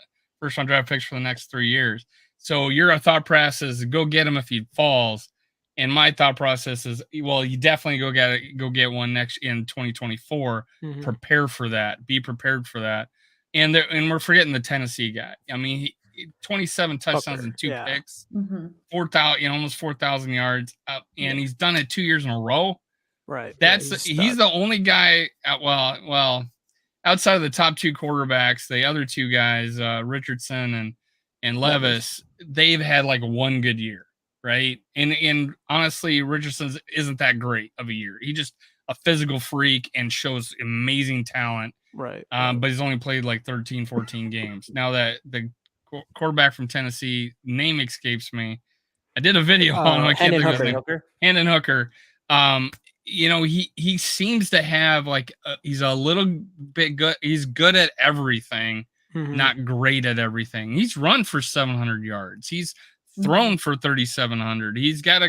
first-round draft picks for the next 3 years? So your thought process is go get him if he falls. And my thought process is, well, you definitely go get one next in 2024. Prepare for that. Be prepared for that. And we're forgetting the Tennessee guy. I mean, 27 touchdowns and 2 picks, 4,000, almost 4,000 yards, and he's done it 2 years in a row. Right. He's the only guy. Outside of the top 2 quarterbacks, the other 2 guys, Richardson and Levis, they've had like one good year. Right. And honestly, Richardson isn't that great of a year. He just a physical freak and shows amazing talent. Right. But he's only played like 13, 14 games. Now that the quarterback from Tennessee, name escapes me. I did a video on him. Hendon Hooker. He seems to have like he's a little bit good. He's good at everything, not great at everything. He's run for 700 yards. He's thrown for 3,700. He's got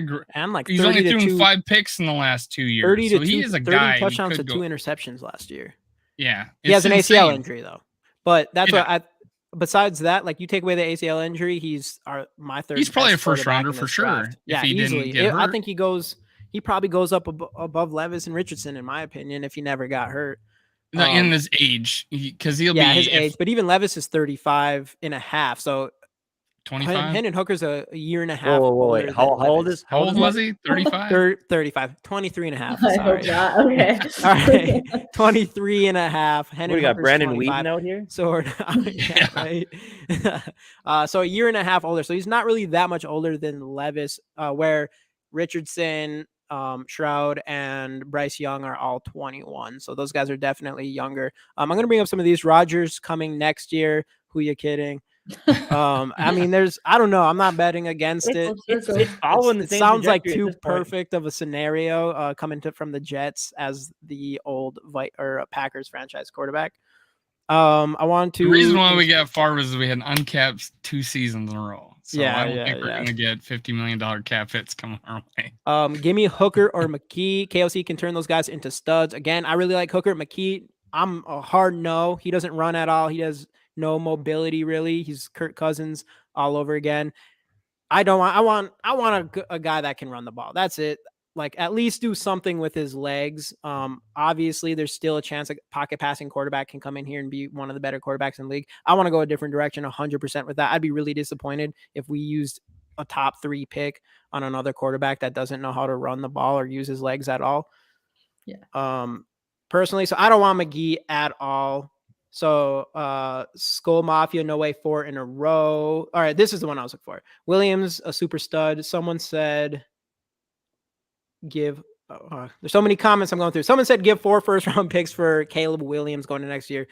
he's only thrown 5 picks in the last 2 years. So he is a guy. 30 touchdowns to 2 interceptions last year. Yeah, he has an ACL injury though. But that's what besides that, like you take away the ACL injury, he's my third. He's probably a first rounder for sure. Draft. Yeah, easily. I think he probably goes up above Levis and Richardson in my opinion if he never got hurt. In his age, because he'll be his age. But even Levis is 35 and a half. So 25. Hendon Hooker's a year and a half. Wait. How old was he? 35? 35. 23 and a half. I hope not. Okay. All right. 23 and a half. Hendon we got Hooker's Brandon Wheaton out here. So, right. So a year and a half older. So he's not really that much older than Levis, where Richardson, Shroud, and Bryce Young are all 21. So those guys are definitely younger. I'm going to bring up some of these. Rodgers coming next year. Who you kidding? I mean, I don't know. I'm not betting against it. It sounds like too perfect of a scenario coming from the Jets as the old Packers franchise quarterback. I want to. The reason why we got Favre is we had uncapped 2 seasons in a row. So I don't think we're going to get $50 million cap hits coming our way. Give me Hooker or McKee. KOC can turn those guys into studs. Again, I really like Hooker. McKee, I'm a hard no. He doesn't run at all. He does no mobility really. He's Kirk Cousins all over again. I want a guy that can run the ball. That's it. like at least do something with his legs. Obviously there's still a chance a pocket passing quarterback can come in here and be one of the better quarterbacks in the league. I want to go a different direction 100% with that. I'd be really disappointed if we used a top 3 pick on another quarterback that doesn't know how to run the ball or use his legs at all. Yeah. Personally, so I don't want McGee at all. So Skol Mafia, no way 4 in a row. All right, this is the one I was looking for. Williams, a super stud. Someone said give there's so many comments I'm going through. Someone said give 4 first-round picks for Caleb Williams going to next year.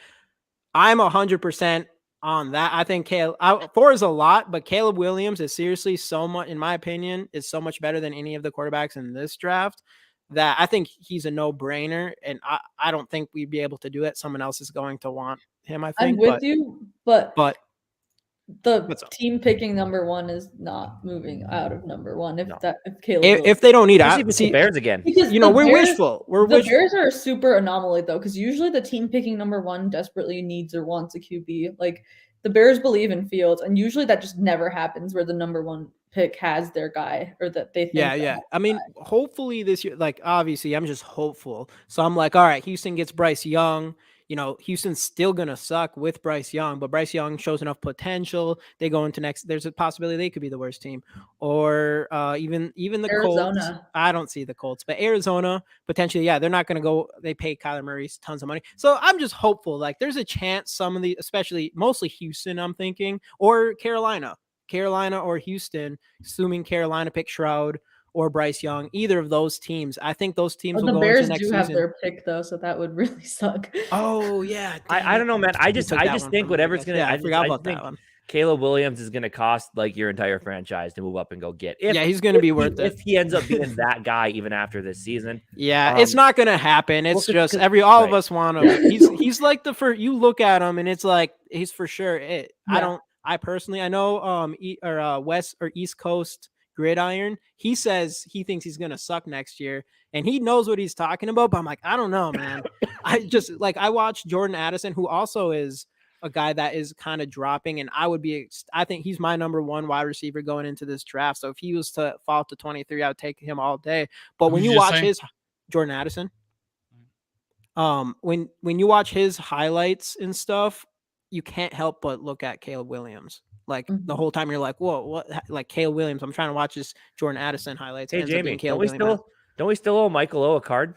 I'm 100% on that. I think 4 is a lot, but Caleb Williams is seriously so much, in my opinion, is so much better than any of the quarterbacks in this draft that I think he's a no-brainer, and I don't think we'd be able to do it. Someone else is going to want him, I think. I'm with you, but the What's up? team picking number 1 is not moving out of number 1 if Caleb if they don't need Especially it. if it's See, the Bears again. because we're Bears, wishful. The Bears are a super anomaly though, because usually the team picking number 1 desperately needs or wants a QB. Like the Bears believe in Fields, and usually that just never happens where the number 1 pick has their guy or that they think. Yeah. I mean, hopefully this year, like obviously I'm just hopeful. So I'm like, all right, Houston gets Bryce Young. Houston's still going to suck with Bryce Young, but Bryce Young shows enough potential. They go into there's a possibility they could be the worst team, or even the Colts. I don't see the Colts, but Arizona potentially. Yeah, they're not going to go. They pay Kyler Murray tons of money. So I'm just hopeful. Like there's a chance some of the, especially mostly Houston, I'm thinking, or Carolina or Houston, assuming Carolina pick Shroud or Bryce Young, either of those teams. I think those teams will go Bears into next do season. have their pick though, so that would really suck. Oh yeah, I don't know, man. I just think whatever's gonna. I forgot about that one. Caleb Williams is gonna cost like your entire franchise to move up and go get. He's gonna be worth it if he ends up being that guy even after this season. Yeah, it's not gonna happen. It's just all of us want him. He's like the first. You look at him and it's like he's for sure it. Yeah. I personally know West or East Coast Gridiron, he says he thinks he's gonna suck next year and he knows what he's talking about, but I'm like, I don't know, man. I watched Jordan Addison, who also is a guy that is kind of dropping, and I think he's my number 1 wide receiver going into this draft. So if he was to fall to 23, I would take him all day. But when you watch his Jordan Addison, when you watch his highlights and stuff, you can't help but look at Caleb Williams. Like the whole time you're like, whoa, what? Like Caleb Williams. I'm trying to watch this Jordan Addison highlights. Hey, Jamie, don't we still owe Michael O a card?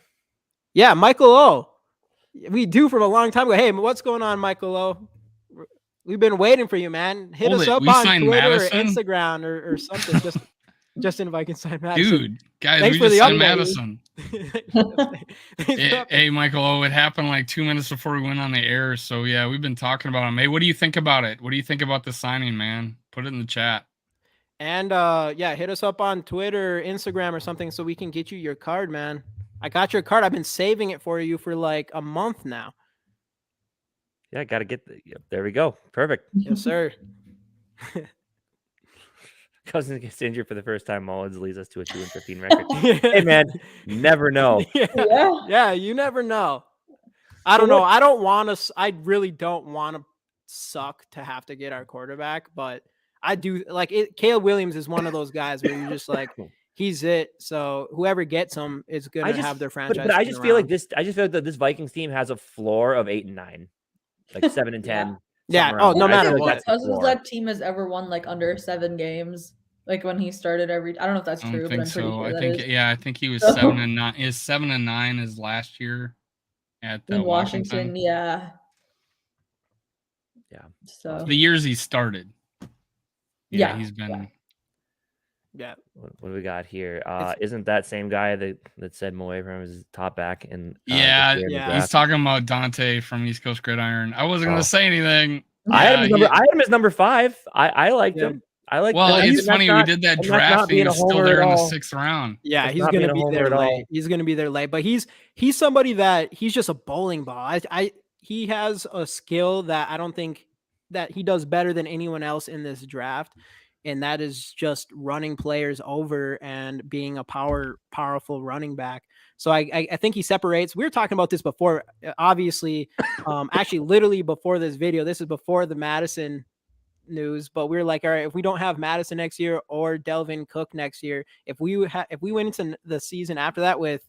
Yeah, Michael O. We do from a long time ago. Hey, what's going on, Michael O? We've been waiting for you, man. Hit us up on Twitter Mattison? or Instagram or something. Justin Vikings signed Mattison. Dude, guys, thanks we for just signed Mattison. Hey, Michael, it happened like 2 minutes before we went on the air. So, yeah, we've been talking about him. Hey, what do you think about it? What do you think about the signing, man? Put it in the chat. And, hit us up on Twitter, Instagram, or something so we can get you your card, man. I got your card. I've been saving it for you for like a month now. Yeah, got to get there we go. Perfect. Yes, sir. Cousins gets injured for the first time. Mullins leads us to a 2-15 record. Hey, man, never know. Yeah, you never know. I don't know. I really don't want to suck to have to get our quarterback, but I do like it. Caleb Williams is one of those guys where you're just like, he's it. So whoever gets him is going to have their franchise. But I just feel like this. I just feel like that this Vikings team has a floor of 8 and 9, like 7 and 10. Yeah. Oh, no matter what. Cousins, that team has ever won like under 7 games. Like when he started I don't know if that's true, but I'm pretty sure I think he was 7 and 9. Is 7 and 9 is last year at Washington. Yeah. So the years he started. Yeah, he's been. Yeah. What do we got here? Isn't that same guy that said Mo Abraham is top back? And he's talking about Dante from East Coast Gridiron. I wasn't going to say anything. I had him as number 5. I liked him. It's funny. We did that drafting. He was still there in the 6th round. Yeah, he's going to be there late. He's going to be there late, but he's somebody that he's just a bowling ball. He has a skill that I don't think that he does better than anyone else in this draft. And that is just running players over and being a powerful running back. So I think he separates. We were talking about this before, obviously, actually literally before this video. This is before the Mattison news, but we were like, all right, if we don't have Mattison next year or Dalvin Cook next year, if we went into the season after that with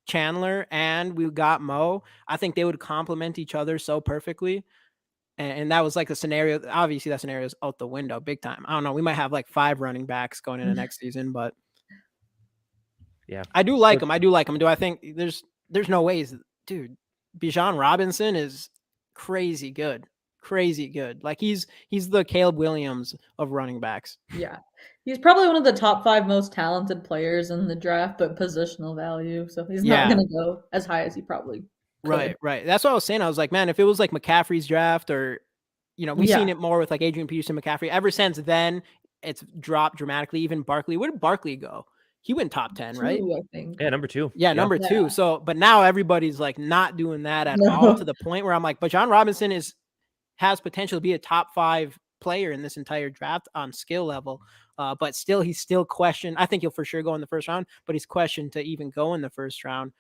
Chandler and we got Mo, I think they would complement each other so perfectly. And that was like the scenario. Obviously, that scenario is out the window big time. I don't know. We might have like 5 running backs going into next season, but yeah, I do like him. Do I think there's no ways, dude? Bijan Robinson is crazy good. Like he's the Caleb Williams of running backs. Yeah. He's probably one of the top 5 most talented players in the draft, but positional value. So he's not going to go as high as he probably could. Right. That's what I was saying. I was like, man, if it was like McCaffrey's draft or, we've seen it more with like Adrian Peterson, McCaffrey. Ever since then, it's dropped dramatically. Even Barkley. Where did Barkley go? He went top 10, right? I think. Yeah, number 2. Yeah, number 2. So, but now everybody's like not doing that at all, to the point where I'm like, but Bijan Robinson has potential to be a top 5 player in this entire draft on skill level. But still, he's still questioned. I think he'll for sure go in the first round, but he's questioned to even go in the first round.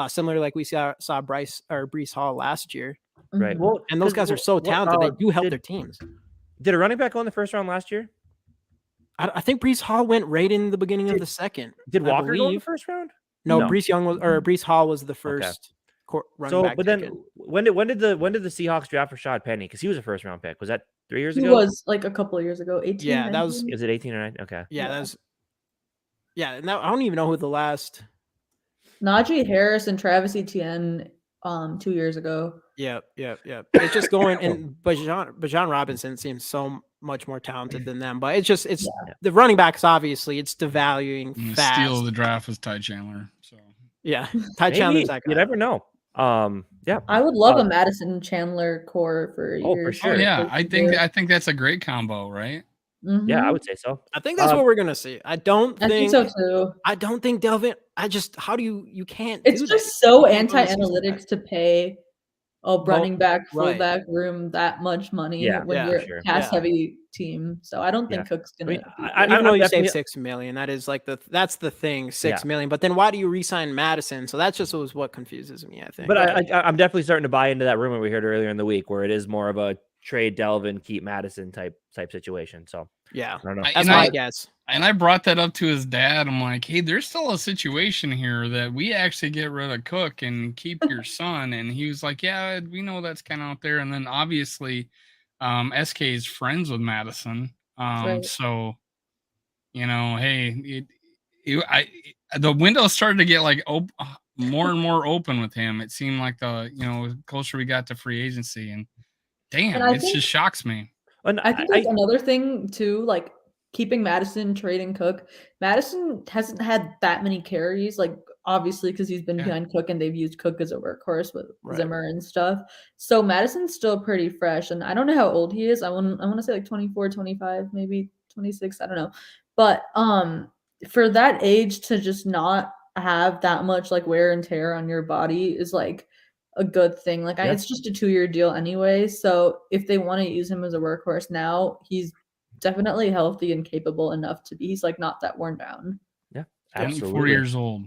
Similar to like we saw Breece Hall last year. Right. Well, and those guys are so talented. They do help their teams. Did a running back go in the first round last year? I think Breece Hall went right in the beginning of the second. Did Walker go in the first round? No. Breece Hall was the first running back. But then when did the Seahawks draft Rashad Penny? Because he was a first round pick. Was that 3 years ago? He was like a couple of years ago. 18. Yeah, 19? that was. Is it 18 or 19? Okay. Yeah, that was. Yeah, now I don't even know who the last. Najee Harris and Travis Etienne 2 years ago. Yeah. It's just going, and Bijan Robinson seems so much more talented than them. But it's the running backs, obviously, it's devaluing fast. The steal of the draft was Ty Chandler. So yeah, Ty Chandler's that guy. You never know. Yeah. I would love a Mattison Chandler core for years. For sure. Oh, yeah, I think that's a great combo, right? Mm-hmm. Yeah, I would say so. I think that's what we're gonna see. I think so too. I don't think Dalvin. How do you can't? It's just so anti-analytics to pay a running back, fullback room that much money when you're a pass-heavy team. So I don't think Cook's gonna. I know you save $6 million. That is like that's the thing, $6 million. But then why do you re-sign Mattison? So that's just what confuses me. I think. But I'm definitely starting to buy into that rumor we heard earlier in the week, where it is more of a trade Dalvin, keep Mattison type situation. So yeah, I don't know. That's my guess. And I brought that up to his dad. I'm like, hey, there's still a situation here that we actually get rid of Cook and keep your son. And he was like, yeah, we know that's kind of out there. And then obviously, SK is friends with Mattison. So, hey, the window started to get like more and more open with him. It seemed like closer we got to free agency, and damn, just shocks me. And I think there's another thing too, like keeping Mattison, trading Cook. Mattison hasn't had that many carries, like obviously because he's been behind Cook and they've used Cook as a workhorse with Zimmer and stuff. So Madison's still pretty fresh, and I don't know how old he is. I want to say like 24, 25, maybe 26. I don't know, but for that age to just not have that much like wear and tear on your body is like a good thing. Like it's just a 2-year deal anyway. So if they want to use him as a workhorse now, he's definitely healthy and capable enough to be. He's like not that worn down. Yeah, absolutely. 24 years old.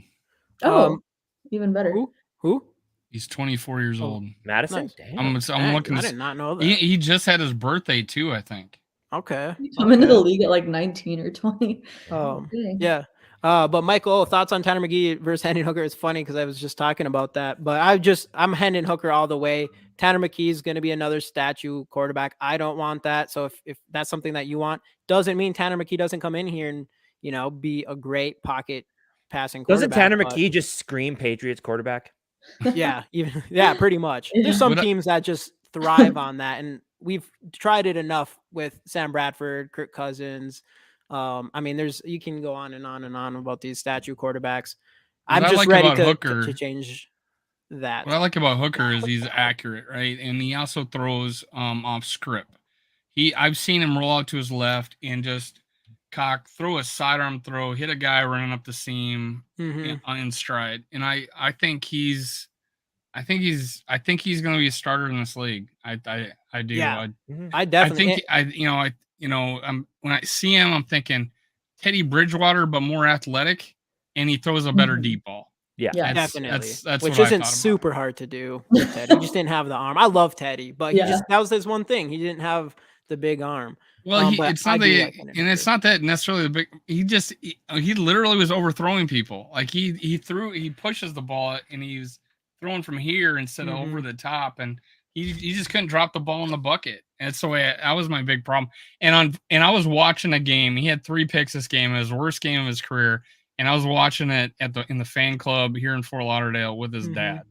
Oh, even better. Who? He's 24 years old. Madison? Nice. I'm looking. I did not know that. He just had his birthday too, I think. Okay. He come into the league at like 19 or 20. Yeah. But Michael, thoughts on Tanner McGee versus Hendon Hooker? It's funny because I was just talking about that. But I'm Hendon Hooker all the way. Tanner McGee is going to be another statue quarterback. I don't want that. So if that's something that you want, doesn't mean Tanner McGee doesn't come in here and be a great pocket passing quarterback. Doesn't Tanner McGee just scream Patriots quarterback? Yeah, pretty much. There's some teams that just thrive on that, and we've tried it enough with Sam Bradford, Kirk Cousins. You can go on and on and on about these statue quarterbacks. I'm just ready to change that. What I like about Hooker is he's accurate, right? And he also throws off script. I've seen him roll out to his left and just throw a sidearm throw, hit a guy running up the seam in stride. And I think he's going to be a starter in this league. I do. Yeah, I definitely. When I see him, I'm thinking Teddy Bridgewater, but more athletic, and he throws a better deep ball. Yeah, Yeah. Definitely. That's Which what I isn't thought about super him. hard to do with Teddy. He just didn't have the arm. I love Teddy, but Yeah. that was his one thing. He didn't have the big arm. Well, But it's I not do the, like him and it's not that necessarily the big. He literally was overthrowing people. Like he pushes the ball and he's throwing from here instead of over the top, and he just couldn't drop the ball in the bucket. And that's the way that was my big problem. And I was watching a game. He had 3 picks this game, his worst game of his career. And I was watching it in the fan club here in Fort Lauderdale with his dad.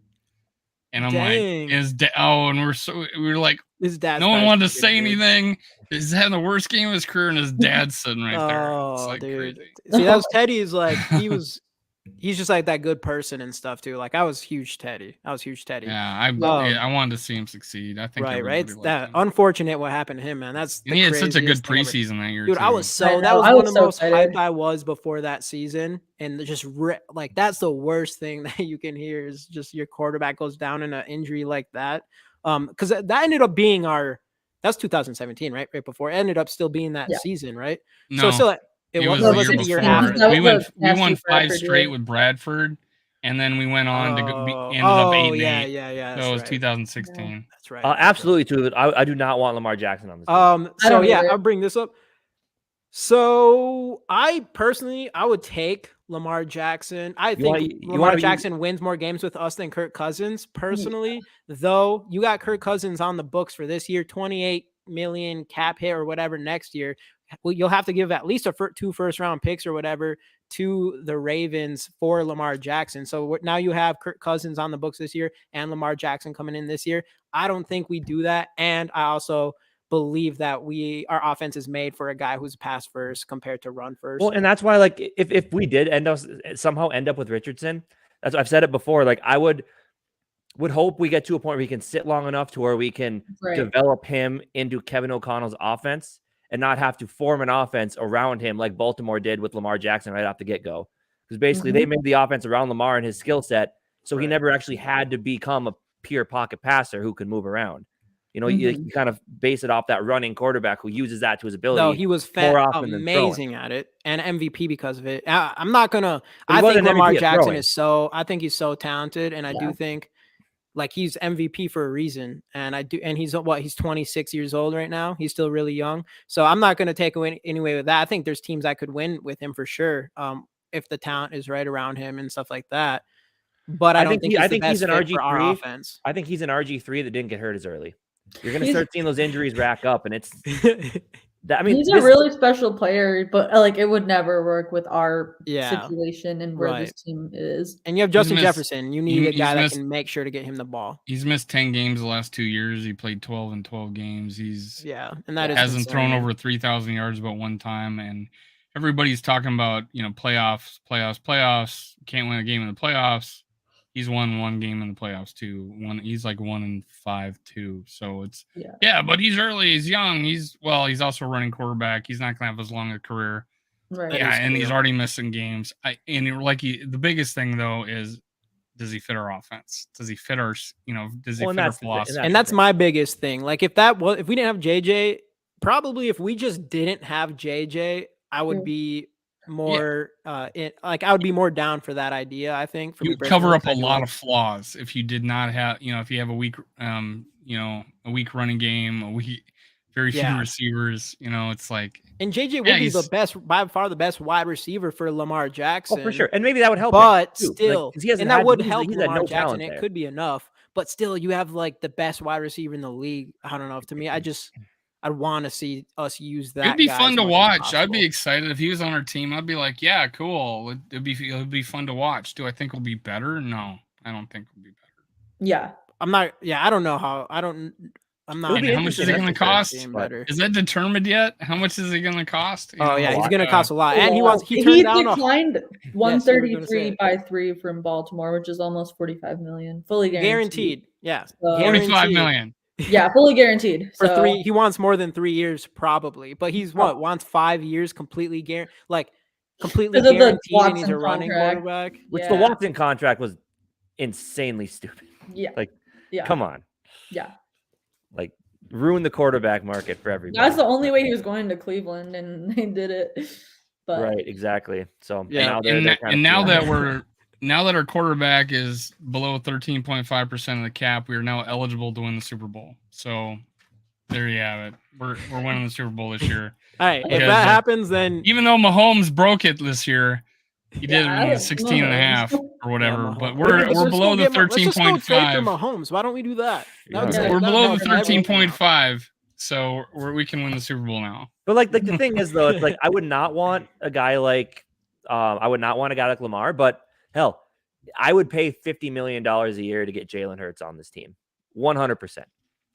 And I'm Dang. like, and we were like, His dad's no one probably wanted to pretty say good. anything. He's having the worst game of his career, and his dad's sitting right there. It's Oh, like dude. crazy. See, that was Teddy's like he's just like that good person and stuff too. Like I was huge Teddy. Yeah, I wanted to see him succeed. I think Right. everybody It's liked that him. unfortunate what happened to him, man. That's And he had such a good craziest thing ever. preseason that year, Dude, too. I was that know, was I one was of the so most excited. hyped I was before that season. And just like that's the worst thing that you can hear is just your quarterback goes down in an injury like that. Because that ended up being that's 2017, right? Right before it ended up still being that season, right? No, So still it was was the it a year year after? before. That? We won 5 Bradford straight year. with Bradford, and then we went on to ended up 8-8. Yeah. So it was right. 2016. That's right. absolutely too. I do not want Lamar Jackson on this team. I So don't yeah, either. I'll bring this up. So I would take Lamar Jackson. I think Lamar Jackson wins more games with us than Kirk Cousins personally, though you got Kirk Cousins on the books for this year, 28 million cap hit or whatever next year. Well, you'll have to give at least 2 first-round picks or whatever to the Ravens for Lamar Jackson. So now you have Kirk Cousins on the books this year and Lamar Jackson coming in this year. I don't think we do that. And I also believe that our offense is made for a guy who's pass first compared to run first. Well, and that's why, like, if we did somehow end up with Richardson, that's I've said it before. Like, I would hope we get to a point where he can sit long enough to where we can develop him into Kevin O'Connell's offense and not have to form an offense around him like Baltimore did with Lamar Jackson right off the get-go. Because basically they made the offense around Lamar and his skill set, so he never actually had to become a pure pocket passer who can move around. You know, you kind of base it off that running quarterback who uses that to his ability. No, he was amazing at it and MVP because of it. I'm not gonna. I think Lamar Jackson is I think he's so talented, and I do think like he's MVP for a reason. And he's 26 years old right now. He's still really young, so I'm not gonna take away anyway with that. I think there's teams I could win with him for sure, if the talent is right around him and stuff like that. But I think he's an RG3 offense. I think he's an RG3 that didn't get hurt as early. You're going to start seeing those injuries rack up, and it's he's a really special player, but like it would never work with our situation and where this team is. And you have Justin Jefferson. You need a guy that can make sure to get him the ball. He's missed 10 games the last 2 years. He played 12 in 12 games. And that hasn't thrown over 3,000 yards but one time. And everybody's talking about playoffs. Can't win a game in the playoffs. He's won 1 game in the playoffs too. He's like 1-5 too. So it's but he's early. He's young. He's also a running quarterback. He's not gonna have as long a career. Right. Yeah, and he's already missing games. The biggest thing though is, does he fit our offense? Does he fit our does he fit our philosophy? And that's my biggest thing. Like if we didn't have JJ, probably if we just didn't have JJ, I would be more I would be more down for that idea. I think you cover up a lot of flaws if you did not have if you have a weak a weak running game, very few receivers. It's like, and JJ would be the best, by far the best wide receiver for Lamar Jackson. Oh, for sure, and maybe that would help. But still, and that would help Lamar no Jackson. It could be enough, but still, you have like the best wide receiver in the league. I don't know. To me, I'd want to see us use that. It'd be fun to watch. I'd be excited if he was on our team. I'd be like, yeah, cool. It'd be fun to watch. Do I think we'll be better? No, I don't think we'll be better. Yeah, I'm not. Yeah, I don't know how. I'm not. How much is it going to cost? Is that determined yet? How much is it going to cost? He's going to cost a lot. And he declined 133 by 3 from Baltimore, which is almost 45 million, fully guaranteed. Yeah, so, 45 million. Yeah, fully guaranteed. For 3, he wants more than 3 years probably, but he's wants 5 years completely guaranteed, and he's a running quarterback. Which the Watson contract was insanely stupid. Yeah, come on. Yeah, like ruin the quarterback market for everybody. That's the only way he was going to Cleveland, and they did it. But right, exactly. So now that now that our quarterback is below 13.5% of the cap, we are now eligible to win the Super Bowl. So there you have it. We're winning the Super Bowl this year. All right, if Because, that happens, then even though Mahomes broke it this year, he did it when he was Yeah, 16 and a half Mahomes. or whatever. Yeah, but Mahomes. we're Let's just below go the get let's just go trade for 13.5. Mahomes. Why don't we do that? Yeah, That Yeah. would- We're that below would the help everyone out. 13.5, so we can win the Super Bowl now. But like the thing is though, it's like I would not want a guy like Lamar, but hell, I would pay $50 million a year to get Jalen Hurts on this team. 100%.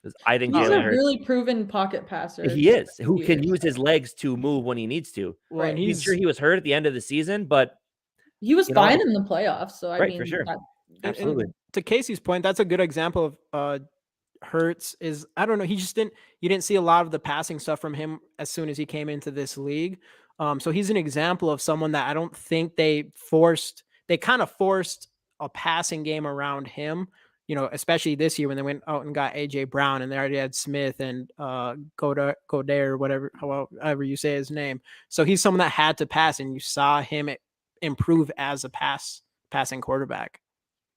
Because I think He's Jalen a Hurts, really proven pocket passer. he is, who Years. can use his legs to move when he needs to. Well, and Right. He's sure he was hurt at the end of the season, but He was you know, fine in the playoffs, so I right, mean, for sure. that- Absolutely. To Casey's point, that's a good example of Hurts is I don't know. You didn't see a lot of the passing stuff from him as soon as he came into this league. So he's an example of someone that I don't think they kind of forced a passing game around him, you know, especially this year when they went out and got AJ Brown and they already had Smith and Goddard or whatever, however you say his name. So he's someone that had to pass, and you saw him improve as a passing quarterback.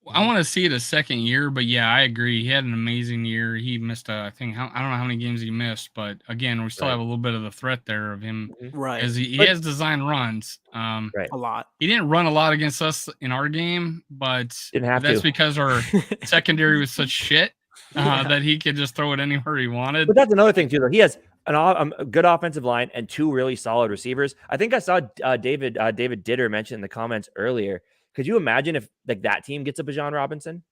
I want to see it a second year, but yeah, I agree. He had an amazing year. He missed, I don't know how many games he missed, but again, we still have a little bit of the threat there of him Right. as he has design runs. Right. A lot. He didn't run a lot against us in our game, but Didn't have that's to. because our secondary was such shit that he could just throw it anywhere he wanted. But that's another thing too, though. He has a good offensive line and two really solid receivers. I think I saw David Ditter mention in the comments earlier. Could you imagine if like that team gets a Bijan Robinson?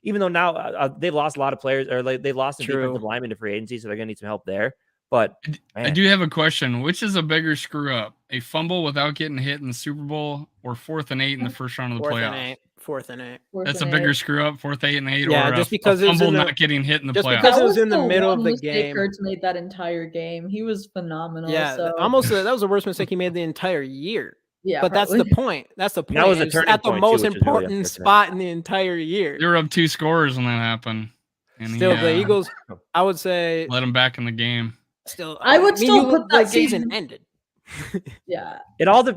Even though now they've lost a lot of players, or like they've lost a defensive lineman to free agency, so they're gonna need some help there. But I do have a question. Which is a bigger screw up? A fumble without getting hit in the Super Bowl, or 4th and 8 in the first round of the playoffs? Fourth and eight. That's a bigger screw up, 4th, 8, and 8, Yeah, or just a because it was fumble in the- not getting hit in the just playoffs. because That it was in the middle of one the mistake game. Hurts made that entire game. He was phenomenal. Yeah, so. almost that was the worst mistake he made the entire year. Yeah, But that's the point. That's the point. That was a It's turning at the point, too, most which is really important unfortunate. spot in the entire year. They were up 2 scores when that happened. And Still, he, the Eagles, I would say, let him back in the game. still. I would still put that season game- ended. Yeah. it all the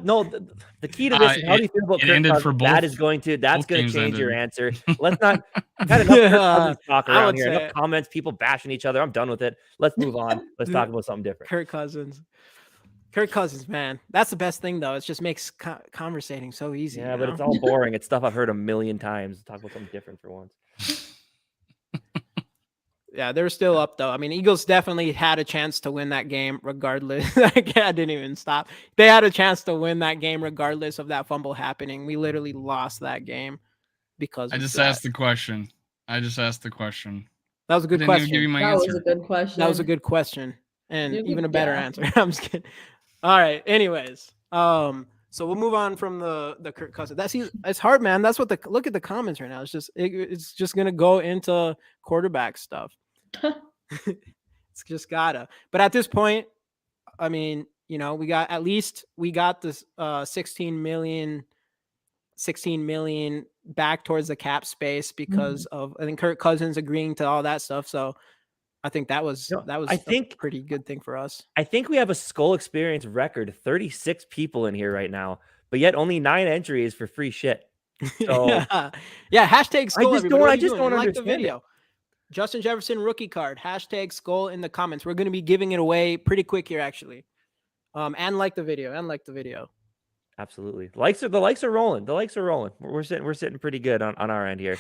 key to this is how do you feel about it Kirk ended Cousins? for both- that's going to both change games your ended. answer. Let's not got enough Kirk Cousins talk I around would here. say- Enough comments, people bashing each other. I'm done with it. Let's move on. Let's talk about something different. Kirk Cousins, man. That's the best thing, though. It just makes conversating so easy. Yeah, you but know? it's all boring. It's stuff I've heard a million times. Talk about something different for once. Yeah, they're still up though. I mean, Eagles definitely had a chance to win that game regardless. I didn't even stop. They had a chance to win that game regardless of that fumble happening. We literally lost that game because I of just that. asked the question. That was a I good didn't even question. give you my That was answer. a good question. That was a good question and You even a could- better yeah. answer. I'm just kidding. All right. Anyways, so we'll move on from the Kirk Cousins. It's hard, man. That's what look at the comments right now. It's just gonna go into quarterback stuff. It's just gotta. But at this point, I mean, you know, we got this 16 million back towards the cap space because of I think Kirk Cousins agreeing to all that stuff. So I think that was I think a pretty good thing for us. I think we have a Skol Experience record. 36 people in here right now, but yet only 9 entries for free shit. So yeah, hashtag Skol. I just don't like the understand video. Justin Jefferson rookie card, hashtag Skol in the comments. We're going to be giving it away pretty quick here, actually. And like the video. absolutely. The likes are rolling. We're sitting pretty good on our end here.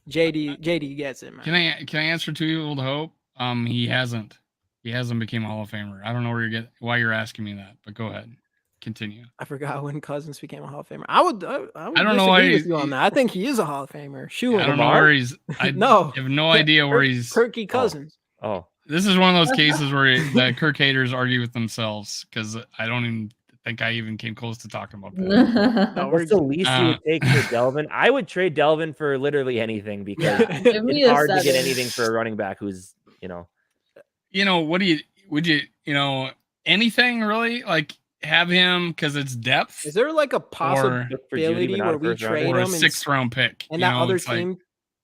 JD gets it, man. Can I answer to you, Old Hope? He hasn't became a Hall of Famer. I don't know why you're asking me that, but go ahead. Continue. I forgot when Cousins became a Hall of Famer. I would I don't know why with you on that. I think he is a Hall of Famer. Shoo I him. don't know where he's. I No. have no idea where he's. Kirky Cousins. Oh, This is one of those cases where the Kirk haters argue with themselves because I don't even think I even came close to talking about that. No, what's the least you would take for Dalvin? I would trade Dalvin for literally anything because Give me it's a hard to get 7. anything for a running back who's, Would you anything really like have him because it's depth Is there like a possibility Look for Judy, but not where a we first trade or a him 6th round pick? and you that know, other it's like, team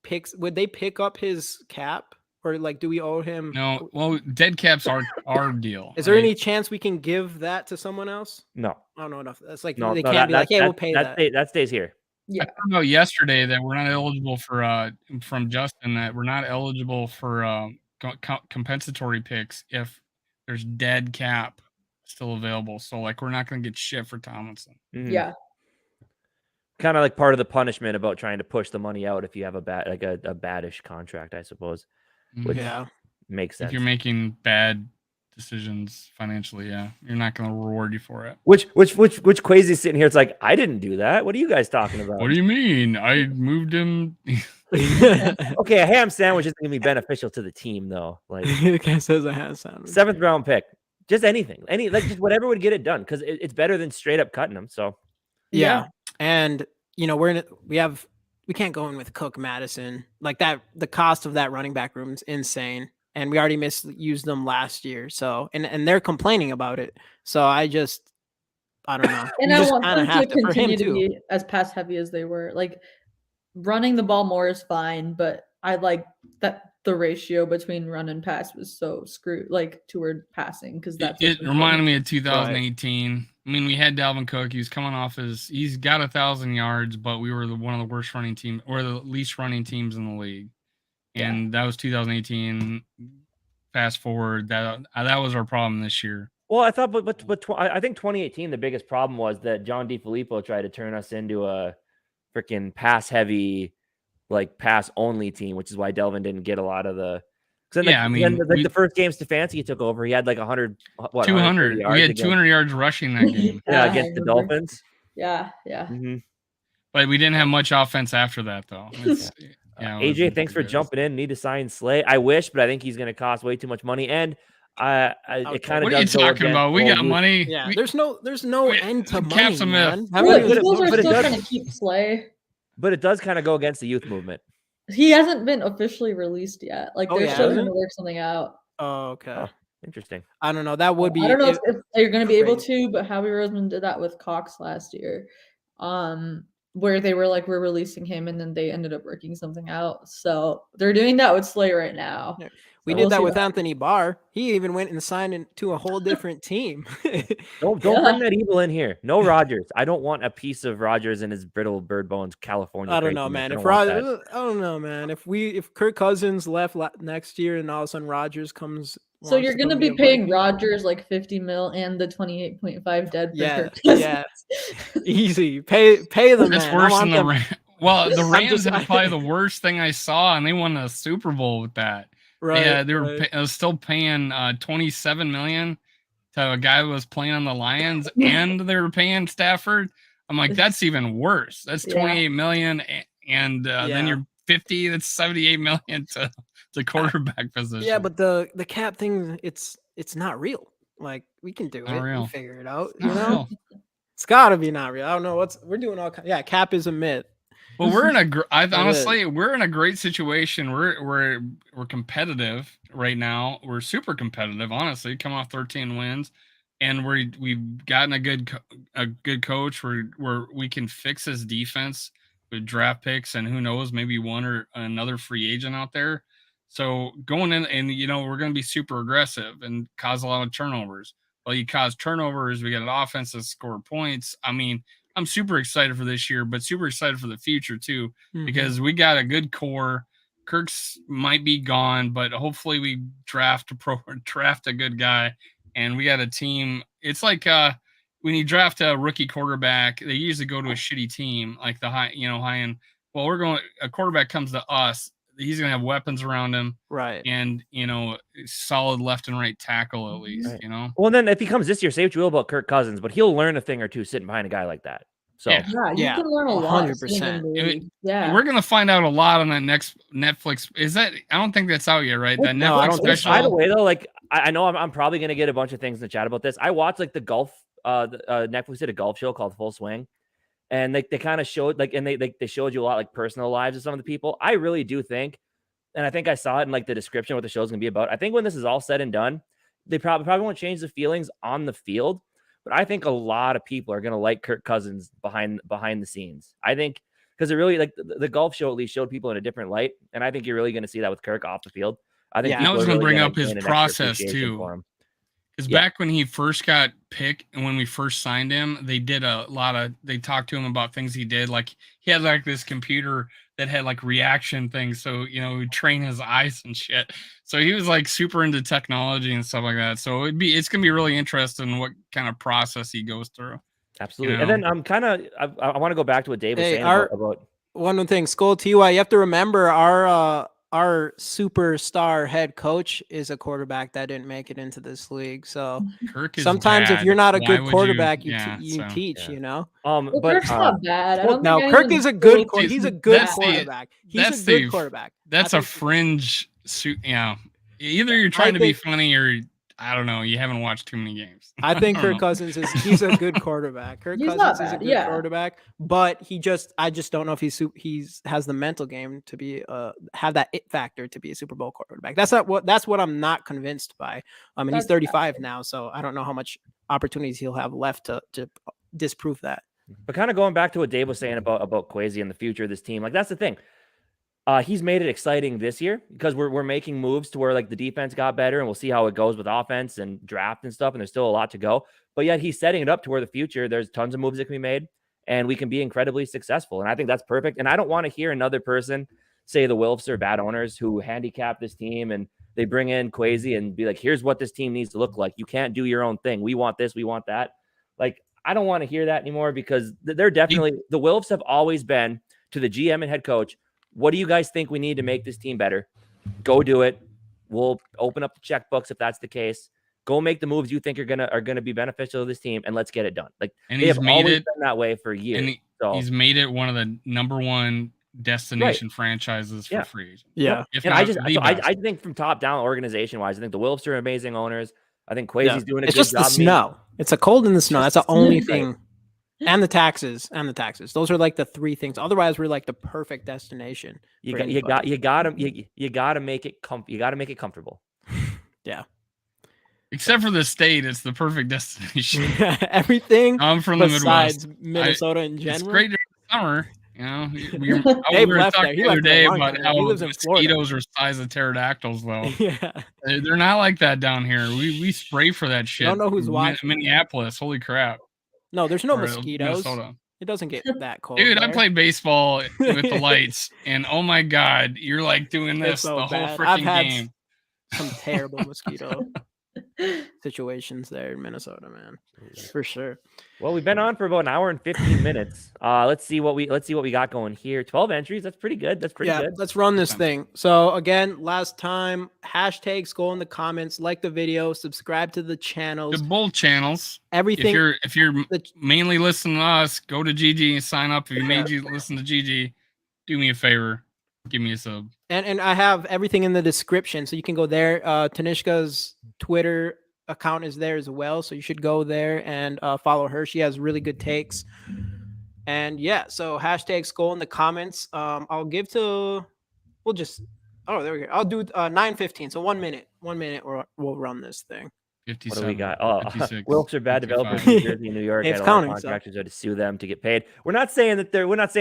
picks? Would they pick up his cap, or like do we owe him? no, well, dead cap's our deal. Is there right? any chance we can give that to someone else? no. I don't know enough. That's like No, they no, can't be like, hey, that- we'll pay that. That stays here. Yeah. I found out yesterday that we're not eligible for from Justin that we're not eligible for compensatory picks if there's dead cap still available. So like we're not going to get shit for Tomlinson. Yeah. Kind of like part of the punishment about trying to push the money out if you have a bad like a baddish contract, I suppose. Which makes sense. If you're making bad decisions financially, yeah, you're not going to reward you for it. Which Quasi's sitting here. It's like, I didn't do that. What are you guys talking about? What do you mean? I moved him. Okay, a ham sandwich isn't going to be beneficial to the team, though. Like, the guy says a ham sandwich. 7th round pick, just anything, just whatever would get it done, because it's better than straight up cutting them. So, yeah, and you know we can't go in with Cook, Mattison like that. The cost of that running back room is insane. And we already misused them last year. So, and they're complaining about it. So I don't know. And I want them to continue to be as pass heavy as they were. Like running the ball more is fine, but I like that the ratio between run and pass was so screwed, like toward passing, because it reminded me of 2018. Right. I mean, we had Dalvin Cook. He was coming off he's got 1,000 yards, but we were one of the worst running teams or the least running teams in the league. And that was 2018. Fast forward, that was our problem this year. Well, I thought, but I think 2018, the biggest problem was that John DeFilippo tried to turn us into a freaking pass heavy, like pass only team, which is why Dalvin didn't get a lot of the. The first game Stefanski took over, he had like 200. We had 200 yards rushing that game. Against the Dolphins. Yeah. Mm-hmm. But we didn't have much offense after that, though. AJ, thanks for jumping in. Need to sign Slay. I wish, but I think he's going to cost way too much money. And it kind of. What are you talking about? We got money. Yeah, there's no end to money. Cap's a myth. Eagles are still trying to keep Slay. But it does kind of go against the youth movement. He hasn't been officially released yet. Like they're still going to work something out. Oh, okay. Oh, interesting. I don't know. That would be. I don't know if they're going to be able to, but Howie Roseman did that with Cox last year. Where they were like, we're releasing him, and then they ended up working something out. So they're doing that with Slay right now. Yeah. We did that with Anthony Barr. He even went and signed into a whole different team. Don't bring that evil in here. No Rodgers. I don't want a piece of Rodgers and his brittle bird bones California. I don't know, man. If Kirk Cousins left next year and all of a sudden Rodgers comes. So you're going to be paying Rodgers like $50 million and the 28.5 dead for Kirk Cousins. Yeah, easy. Pay them. It's worse than the Rams. Well, the Rams are probably the worst thing I saw, and they won the Super Bowl with that. Right. Yeah, they were still paying $27 million to a guy who was playing on the Lions, and they were paying Stafford. I'm like, that's even worse. That's $28 million, and then you're 50. That's $78 million to the quarterback position. Yeah, but the cap thing, it's not real. Like we can do it. We figure it out. You know, it's gotta be not real. I don't know we're doing all. Cap is a myth. Well, we're in we're in a great situation. We're competitive right now. We're super competitive, honestly. Come off 13 wins, and we've gotten a good coach. We can fix this defense with draft picks, and who knows, maybe one or another free agent out there. So going in, and we're going to be super aggressive and cause a lot of turnovers. Well, you cause turnovers, we get an offense that score points. I mean, I'm super excited for this year, but super excited for the future too, because we got a good core. Kirk's might be gone, but hopefully we draft a good guy, and we got a team. It's like when you draft a rookie quarterback, they usually go to a shitty team, like the high end. Well, a quarterback comes to us. He's going to have weapons around him. Right. And, solid left and right tackle at least, right. Well, then if he comes this year, say what you will about Kirk Cousins, but he'll learn a thing or two sitting behind a guy like that. So you can learn a lot. 100%. We're going to find out a lot on that next Netflix. I don't think that's out yet, right? That no, Netflix special. By the way, though, like I know I'm probably going to get a bunch of things in the chat about this. I watched like the golf, Netflix did a golf show called Full Swing. And they kind of showed they showed you a lot like personal lives of some of the people. I really do think, and I think I saw it in like the description what the show's gonna be about. I think when this is all said and done, they probably won't change the feelings on the field, but I think a lot of people are gonna like Kirk Cousins behind the scenes. I think because it really like the golf show at least showed people in a different light, and I think you're really gonna see that with Kirk off the field. I think I was gonna bring up his process too. Because back when he first got pick, and when we first signed him, they talked to him about things he did. Like he had like this computer that had like reaction things, so would train his eyes and shit. So he was like super into technology and stuff like that. So it's gonna be really interesting what kind of process he goes through. Absolutely. And then I'm kind of I want to go back to what Dave was saying about one thing. Skol TY, you have to remember our superstar head coach is a quarterback that didn't make it into this league. So Kirk is sometimes bad. if you're not a Why good would quarterback, you teach. Well, but Kirk's not bad. I don't no, think Kirk anyone is a good thinks he's a good that's the- quarterback. He's that's a good the- quarterback. That's a fringe suit. Either you're trying to be funny or I don't know. You haven't watched too many games. I think Kirk Cousins he's a good quarterback. Kirk He's Cousins not is a bad, good quarterback, but I just don't know if he's has the mental game to be have that it factor to be a Super Bowl quarterback. That's what I'm not convinced by. And he's 35 now, so I don't know how much opportunities he'll have left to disprove that. But kind of going back to what Dave was saying about Kwesi and the future of this team, like that's the thing. He's made it exciting this year because we're making moves to where like the defense got better, and we'll see how it goes with offense and draft and stuff. And there's still a lot to go, but yet he's setting it up to where the future, there's tons of moves that can be made and we can be incredibly successful. And I think that's perfect. And I don't want to hear another person say the Wilfs are bad owners who handicap this team and they bring in Kwesi and be like, here's what this team needs to look like. You can't do your own thing. We want this, we want that. Like, I don't want to hear that anymore because they're definitely, the Wilfs have always been to the GM and head coach, what do you guys think we need to make this team better? Go do it. We'll open up the checkbooks if that's the case. Go make the moves you think are gonna be beneficial to this team, and let's get it done. Like, and they have always been that way for years. And he's made it one of the number one destination franchises for free agents. Yeah, and I think from top down, organization wise, I think the Wilfs are amazing owners. I think Kwesi's doing a good job. It's just the snow. It's a cold in the snow. That's the only thing. And the taxes. Those are like the three things. Otherwise, we're like the perfect destination. You gotta make it comfortable. Yeah. Except for the state, it's the perfect destination. Everything. I'm from the Midwest. Minnesota in general. It's great during the summer. We were left talking there. the other day about how he lives in mosquitoes are the size of pterodactyls, though. Yeah. They're not like that down here. We spray for that shit. I don't know who's watching. Minneapolis. Holy crap. No, there's no mosquitoes. Minnesota. It doesn't get that cold. Dude, there. I play baseball with the lights, and oh my god, you're like doing this the whole freaking game. Some terrible mosquito situations there in Minnesota, man, for sure. Well, we've been on for about an hour and 15 minutes. Let's see what we got going here. 12 entries. That's pretty good. Good. Let's run this thing. So again, last time, hashtag Skol in the comments, like the video, subscribe to the channels. The both channels. Everything. If you're mainly listening to us, go to GG and sign up. If you made you listen to GG, do me a favor. Give me a sub. And I have everything in the description, so you can go there. Tanishka's Twitter account is there as well, so you should go there and follow her. She has really good takes. And yeah, so hashtag Skol in the comments. I'll give to. There we go. I'll do 9:15. So 1 minute. 1 minute, or we'll run this thing. 57, what do we got? Wilfs are bad 55. Developers in New Jersey and New York. It's counting. Contractors are to sue them to get paid. We're not saying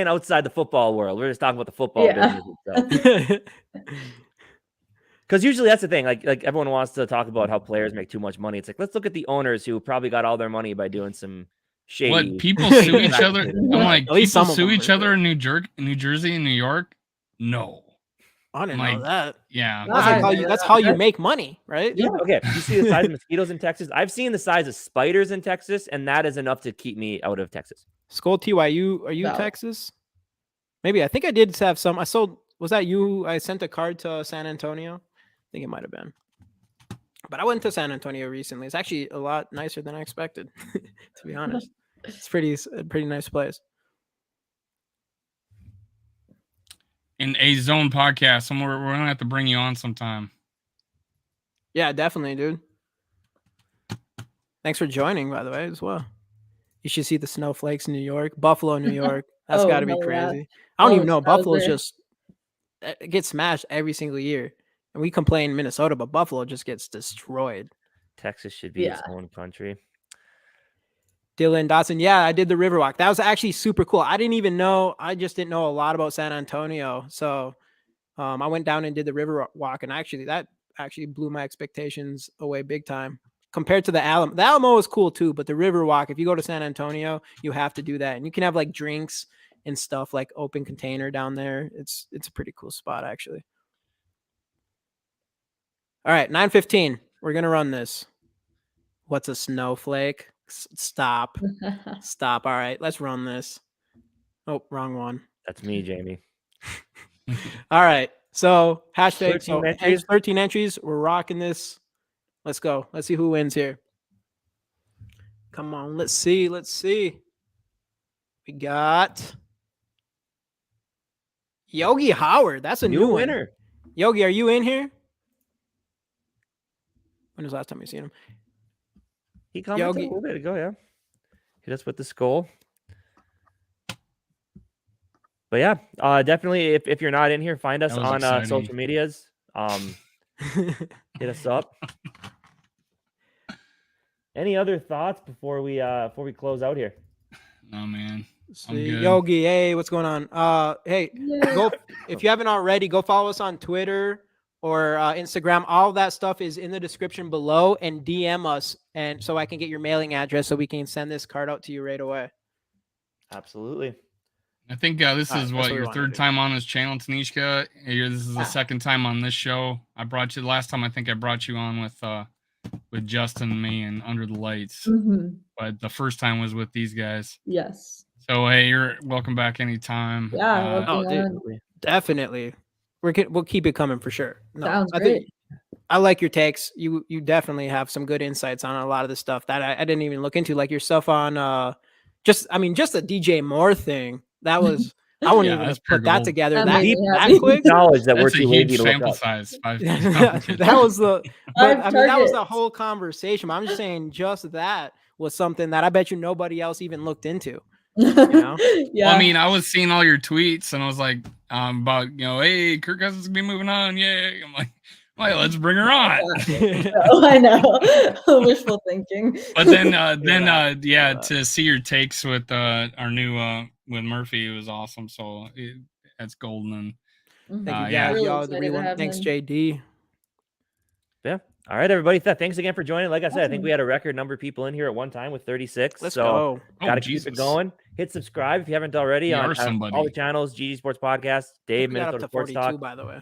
outside the football world. We're just talking about the football business. Because usually that's the thing. Like everyone wants to talk about how players make too much money. It's like, let's look at the owners who probably got all their money by doing some shady. What, people sue each other? I'm like, people sue each other in New Jersey and New York? No. I didn't know that. Yeah. That's how you make money, right? Yeah. Okay. You see the size of mosquitoes in Texas? I've seen the size of spiders in Texas, and that is enough to keep me out of Texas. Skol TYU, are you Texas? Maybe. I think I did have some. Was that you? I sent a card to San Antonio. I think it might have been. But I went to San Antonio recently. It's actually a lot nicer than I expected, to be honest. It's a pretty nice place. In a Zone podcast, we're gonna have to bring you on sometime. Yeah, definitely, dude. Thanks for joining, by the way, as well. You should see the snowflakes in New York, Buffalo, New York. That's got to be crazy. Yeah. I don't even know. Buffalo's it gets smashed every single year, and we complain in Minnesota, but Buffalo just gets destroyed. Texas should be its own country. Dylan Dotson. Yeah, I did the Riverwalk. That was actually super cool. I just didn't know a lot about San Antonio. So I went down and did the Riverwalk, and that actually blew my expectations away big time. compared to the Alamo is cool too, but the Riverwalk, if you go to San Antonio, you have to do that. And you can have like drinks and stuff, like open container down there. It's a pretty cool spot, actually. All right, 9:15. We're going to run this. What's a snowflake? Stop. Stop. All right, let's run this. Oh, wrong one. That's me, Jamie. All right. So hashtag 13 entries. 13 entries. We're rocking this. Let's go. Let's see who wins here. Come on. Let's see. We got Yogi Howard. That's a new winner. Yogi, are you in here? When was the last time you seen him? He commented a little bit ago, yeah. Hit us with the skull. But yeah, definitely if you're not in here, find us on social medias. Hit us up. Any other thoughts before we close out here? No, man. Yogi, hey, what's going on? Hey, go if you haven't already, go follow us on Twitter or Instagram. All that stuff is in the description below, and DM us, and so I can get your mailing address so we can send this card out to you right away. Absolutely. I think this is what your third time on this channel, Tanishka. This is the second time on this show. I brought you last time. I think I brought you on with Justin and me and Under the Lights, but the first time was with these guys. Yes. So hey, you're welcome back anytime. Yeah. Definitely. We'll keep it coming for sure. No, Sounds great. I like your takes. You definitely have some good insights on a lot of the stuff that I didn't even look into, like your stuff on just the DJ Moore thing. That was I wouldn't even put that together that quick. Knowledge that we're too lazy to look up. Size. That was that was the whole conversation. I'm just saying, just that was something that I bet you nobody else even looked into. You know? Yeah. Well, I mean, I was seeing all your tweets and I was like, about hey, Kirk Cousins gonna be moving on. Yay. I'm like, well, let's bring her on. I know. Wishful thinking. But then to see your takes with our new with Murphy, it was awesome. So that's golden. Thank you guys. Y'all the real one. Thanks, JD. Yeah. All right, everybody. Thanks again for joining. Like I said, I think we had a record number of people in here at one time with 36. Let's go. Gotta keep it going. Hit subscribe if you haven't already on all the channels. GG Sports Podcast, Dave, Minnesota Sports Talk. By the way.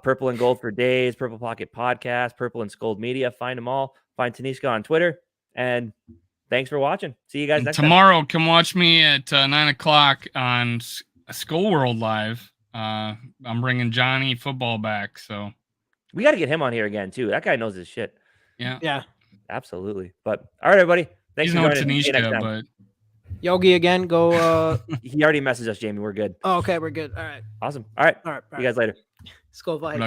Purple and Gold for Days, Purple Pocket Podcast, Purple and Skol Media. Find them all. Find Tanishka on Twitter. And thanks for watching. See you guys next tomorrow. Come watch me at 9:00 on Skol World Live. I'm bringing Johnny Football back. So we got to get him on here again too. That guy knows his shit. Yeah, absolutely. But all right, everybody. Thanks for joining. Tanishka, but Yogi again. Go. He already messaged us, Jamie. We're good. Oh, okay, we're good. All right. Awesome. All right. See you guys later. Skol Vikings.